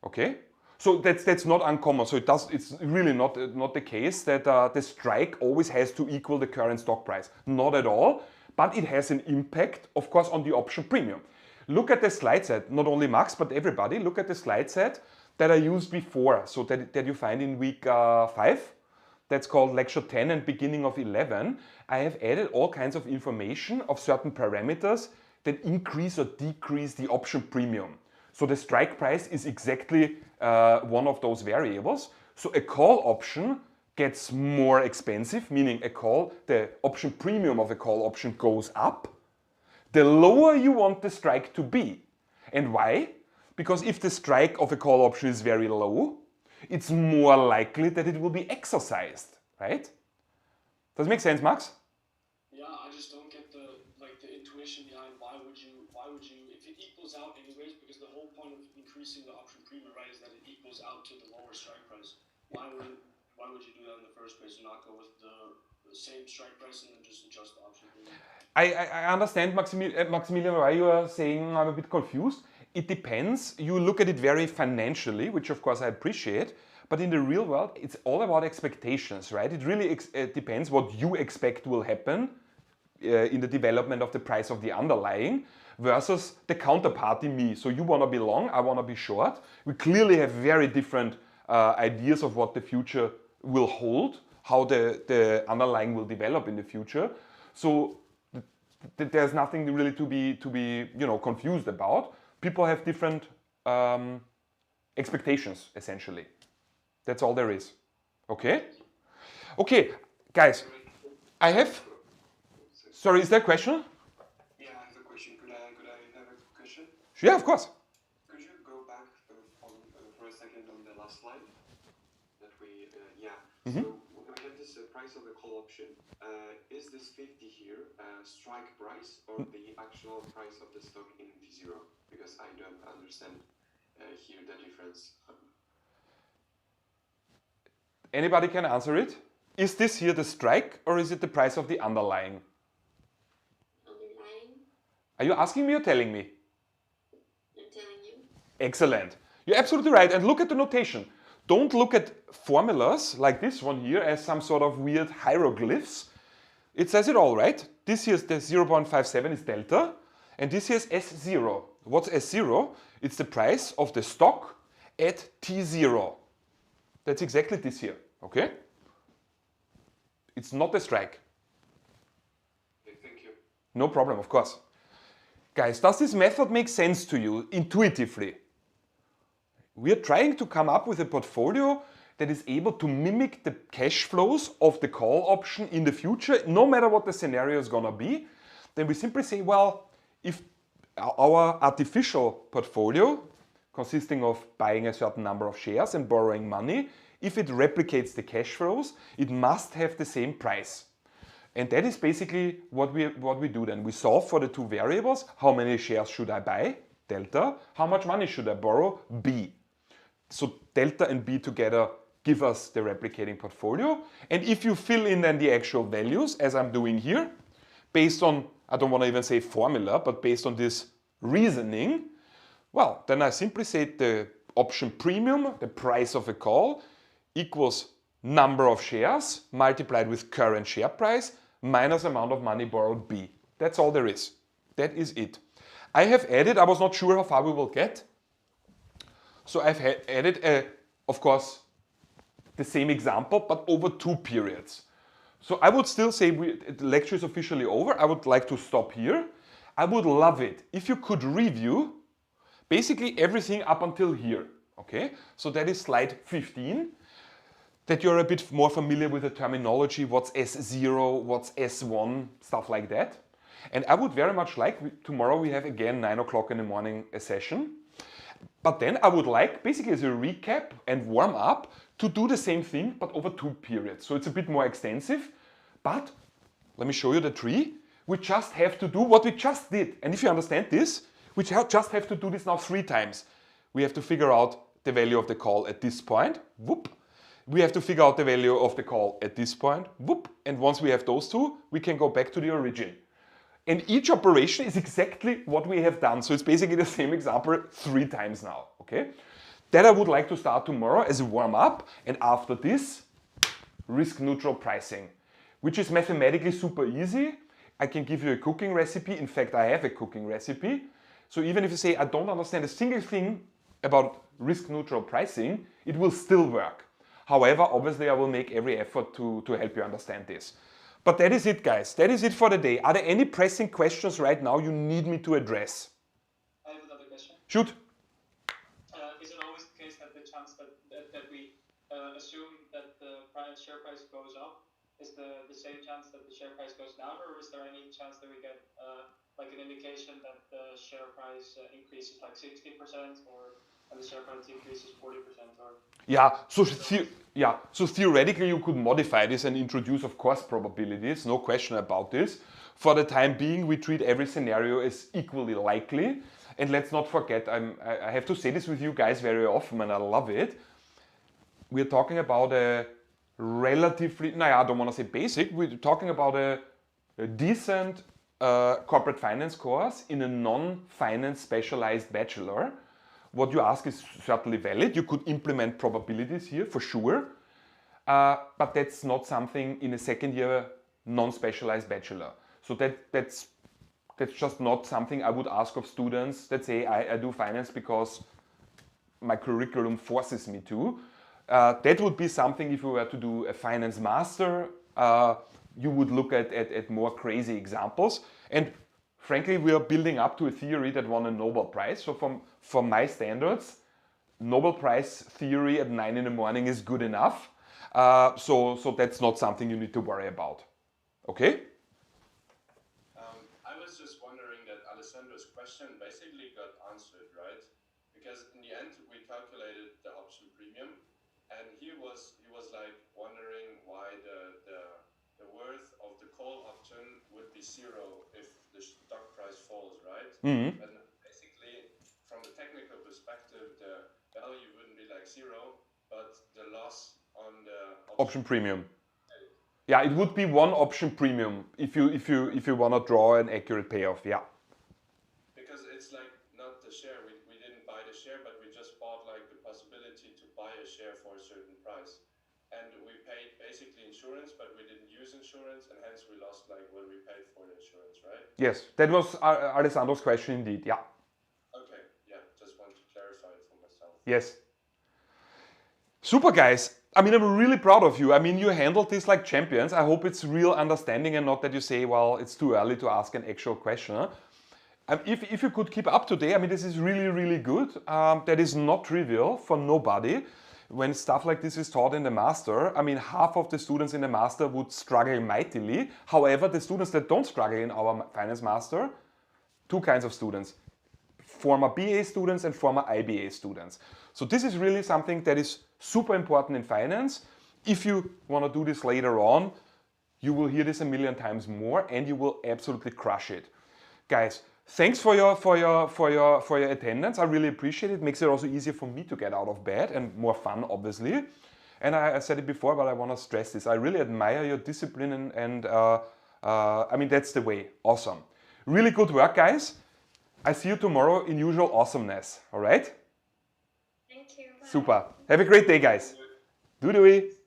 Okay? So that's not uncommon. So it's really not the case that the strike always has to equal the current stock price. Not at all, but it has an impact, of course, on the option premium. Look at the slide set, not only Max, but everybody, look at the slide set that I used before, so that you find in week 5. That's called lecture 10 and beginning of 11. I have added all kinds of information of certain parameters that increase or decrease the option premium. So the strike price is exactly one of those variables. So a call option gets more expensive, meaning the option premium of a call option goes up, the lower you want the strike to be. And why? Because if the strike of a call option is very low, it's more likely that it will be exercised, right? Does it make sense, Max? Yeah, I just don't get the intuition behind why would you if it equals out anyways, because the whole point of increasing the option premium, right, is that it equals out to the lower strike price. Why would you do that in the first place and not go with the same strike price and then just adjust the option premium? I understand, Maximilian, why you are saying I'm a bit confused. It depends. You look at it very financially, which of course I appreciate, but in the real world, it's all about expectations, right? It really depends what you expect will happen in the development of the price of the underlying versus the counterparty, me. So you want to be long, I want to be short. We clearly have very different ideas of what the future will hold, how the underlying will develop in the future. So there's nothing really to be confused about. People have different expectations, essentially. That's all there is. Okay? Okay, guys, I have... Sorry, is there a question? Yeah, I have a question. Could I have a question? Yeah, of course. Could you go back for a second on the last slide? That we, So when we have this price of the call option, is this 50 here strike price or the actual price of the stock in T0? Because I don't understand here the difference. Anybody can answer it? Is this here the strike or is it the price of the underlying? Underlying. Are you asking me or telling me? I'm telling you. Excellent. You're absolutely right. And look at the notation. Don't look at formulas like this one here as some sort of weird hieroglyphs. It says it all, right? This here is the 0.57 is delta, and this here is S0. What's S0? It's the price of the stock at T0. That's exactly this here, okay? It's not a strike. Okay, thank you. No problem, of course. Guys, does this method make sense to you intuitively? We are trying to come up with a portfolio that is able to mimic the cash flows of the call option in the future, no matter what the scenario is going to be. Then we simply say, well, if our artificial portfolio, consisting of buying a certain number of shares and borrowing money, if it replicates the cash flows, it must have the same price. And that is basically what we do then. We solve for the two variables. How many shares should I buy? Delta. How much money should I borrow? B. So delta and B together give us the replicating portfolio. And if you fill in then the actual values, as I'm doing here, based on, I don't want to even say formula, but based on this reasoning, well, then I simply say the option premium, the price of a call, equals number of shares multiplied with current share price minus amount of money borrowed B. That's all there is. That is it. I have added, I was not sure how far we will get, so I've added, of course, the same example, but over 2 periods. So I would still say the lecture is officially over. I would like to stop here. I would love it if you could review basically everything up until here. Okay, so that is slide 15. That you're a bit more familiar with the terminology, what's S0, what's S1, stuff like that. And I would very much like, tomorrow we have again 9 o'clock in the morning a session. But then I would like, basically as a recap and warm up, to do the same thing but over 2 periods. So it's a bit more extensive, but let me show you the tree. We just have to do what we just did. And if you understand this, we just have to do this now 3 times. We have to figure out the value of the call at this point, whoop. We have to figure out the value of the call at this point, whoop. And once we have those 2, we can go back to the origin. And each operation is exactly what we have done. So it's basically the same example 3 times now, okay? That I would like to start tomorrow as a warm-up, and after this, risk-neutral pricing, which is mathematically super easy. I can give you a cooking recipe. In fact, I have a cooking recipe. So even if you say I don't understand a single thing about risk-neutral pricing, it will still work. However, obviously I will make every effort to help you understand this. But that is it, guys. That is it for the day. Are there any pressing questions right now you need me to address? I have another question. Shoot. Is it always the case that the chance that we assume that the share price goes up is the same chance that the share price goes down, or is there any chance that we get like an indication that the share price increases like 60% and the share price increases 40%? Or so theoretically you could modify this and introduce, of course, probabilities, no question about this. For the time being, we treat every scenario as equally likely. And let's not forget, I have to say this with you guys very often, and I love it. We're talking about a relatively, I don't want to say basic, we're talking about a decent corporate finance course in a non-finance specialized bachelor. What you ask is certainly valid. You could implement probabilities here for sure, but that's not something in a second year non-specialized bachelor. So that's just not something I would ask of students that say I do finance because my curriculum forces me to. That would be something if we were to do a finance master, you would look at more crazy examples. And frankly, we are building up to a theory that won a Nobel Prize. So from my standards, Nobel Prize theory at 9 in the morning is good enough. So that's not something you need to worry about. Okay? I was just wondering that Alessandro's question basically got answered, right? Because in the end, we calculated the option premium, and he was like wondering why the worth of the call option would be 0 if the stock price falls, right? Mm-hmm. And basically, from the technical perspective, the value wouldn't be like 0, but the loss on the option premium. Yeah, it would be 1 option premium if you want to draw an accurate payoff. Yeah. Because it's like not the share. We didn't buy the share, but we just bought like the possibility to buy a share for a certain price. And we paid basically insurance, but we didn't use insurance, and hence we lost like what we paid for the insurance, right? Yes, that was Alessandro's question indeed. Yeah. Okay. Yeah. Just want to clarify it for myself. Yes. Super, guys. I mean, I'm really proud of you. I mean, you handled this like champions. I hope it's real understanding and not that you say, well, it's too early to ask an actual question. Huh? If you could keep up today, I mean, this is really, really good. That is not trivial for nobody. When stuff like this is taught in the master, I mean, half of the students in the master would struggle mightily. However, the students that don't struggle in our finance master, 2 kinds of students, former BA students and former IBA students. So this is really something that is super important in finance. If you want to do this later on, you will hear this a million times more and you will absolutely crush it. Guys, thanks for your attendance. I really appreciate it. Makes it also easier for me to get out of bed and more fun, obviously. And I said it before, but I want to stress this. I really admire your discipline and I mean, that's the way. Awesome. Really good work, guys. I see you tomorrow in usual awesomeness, all right? Thank you. Bye. Super. Have a great day, guys. Doei doei.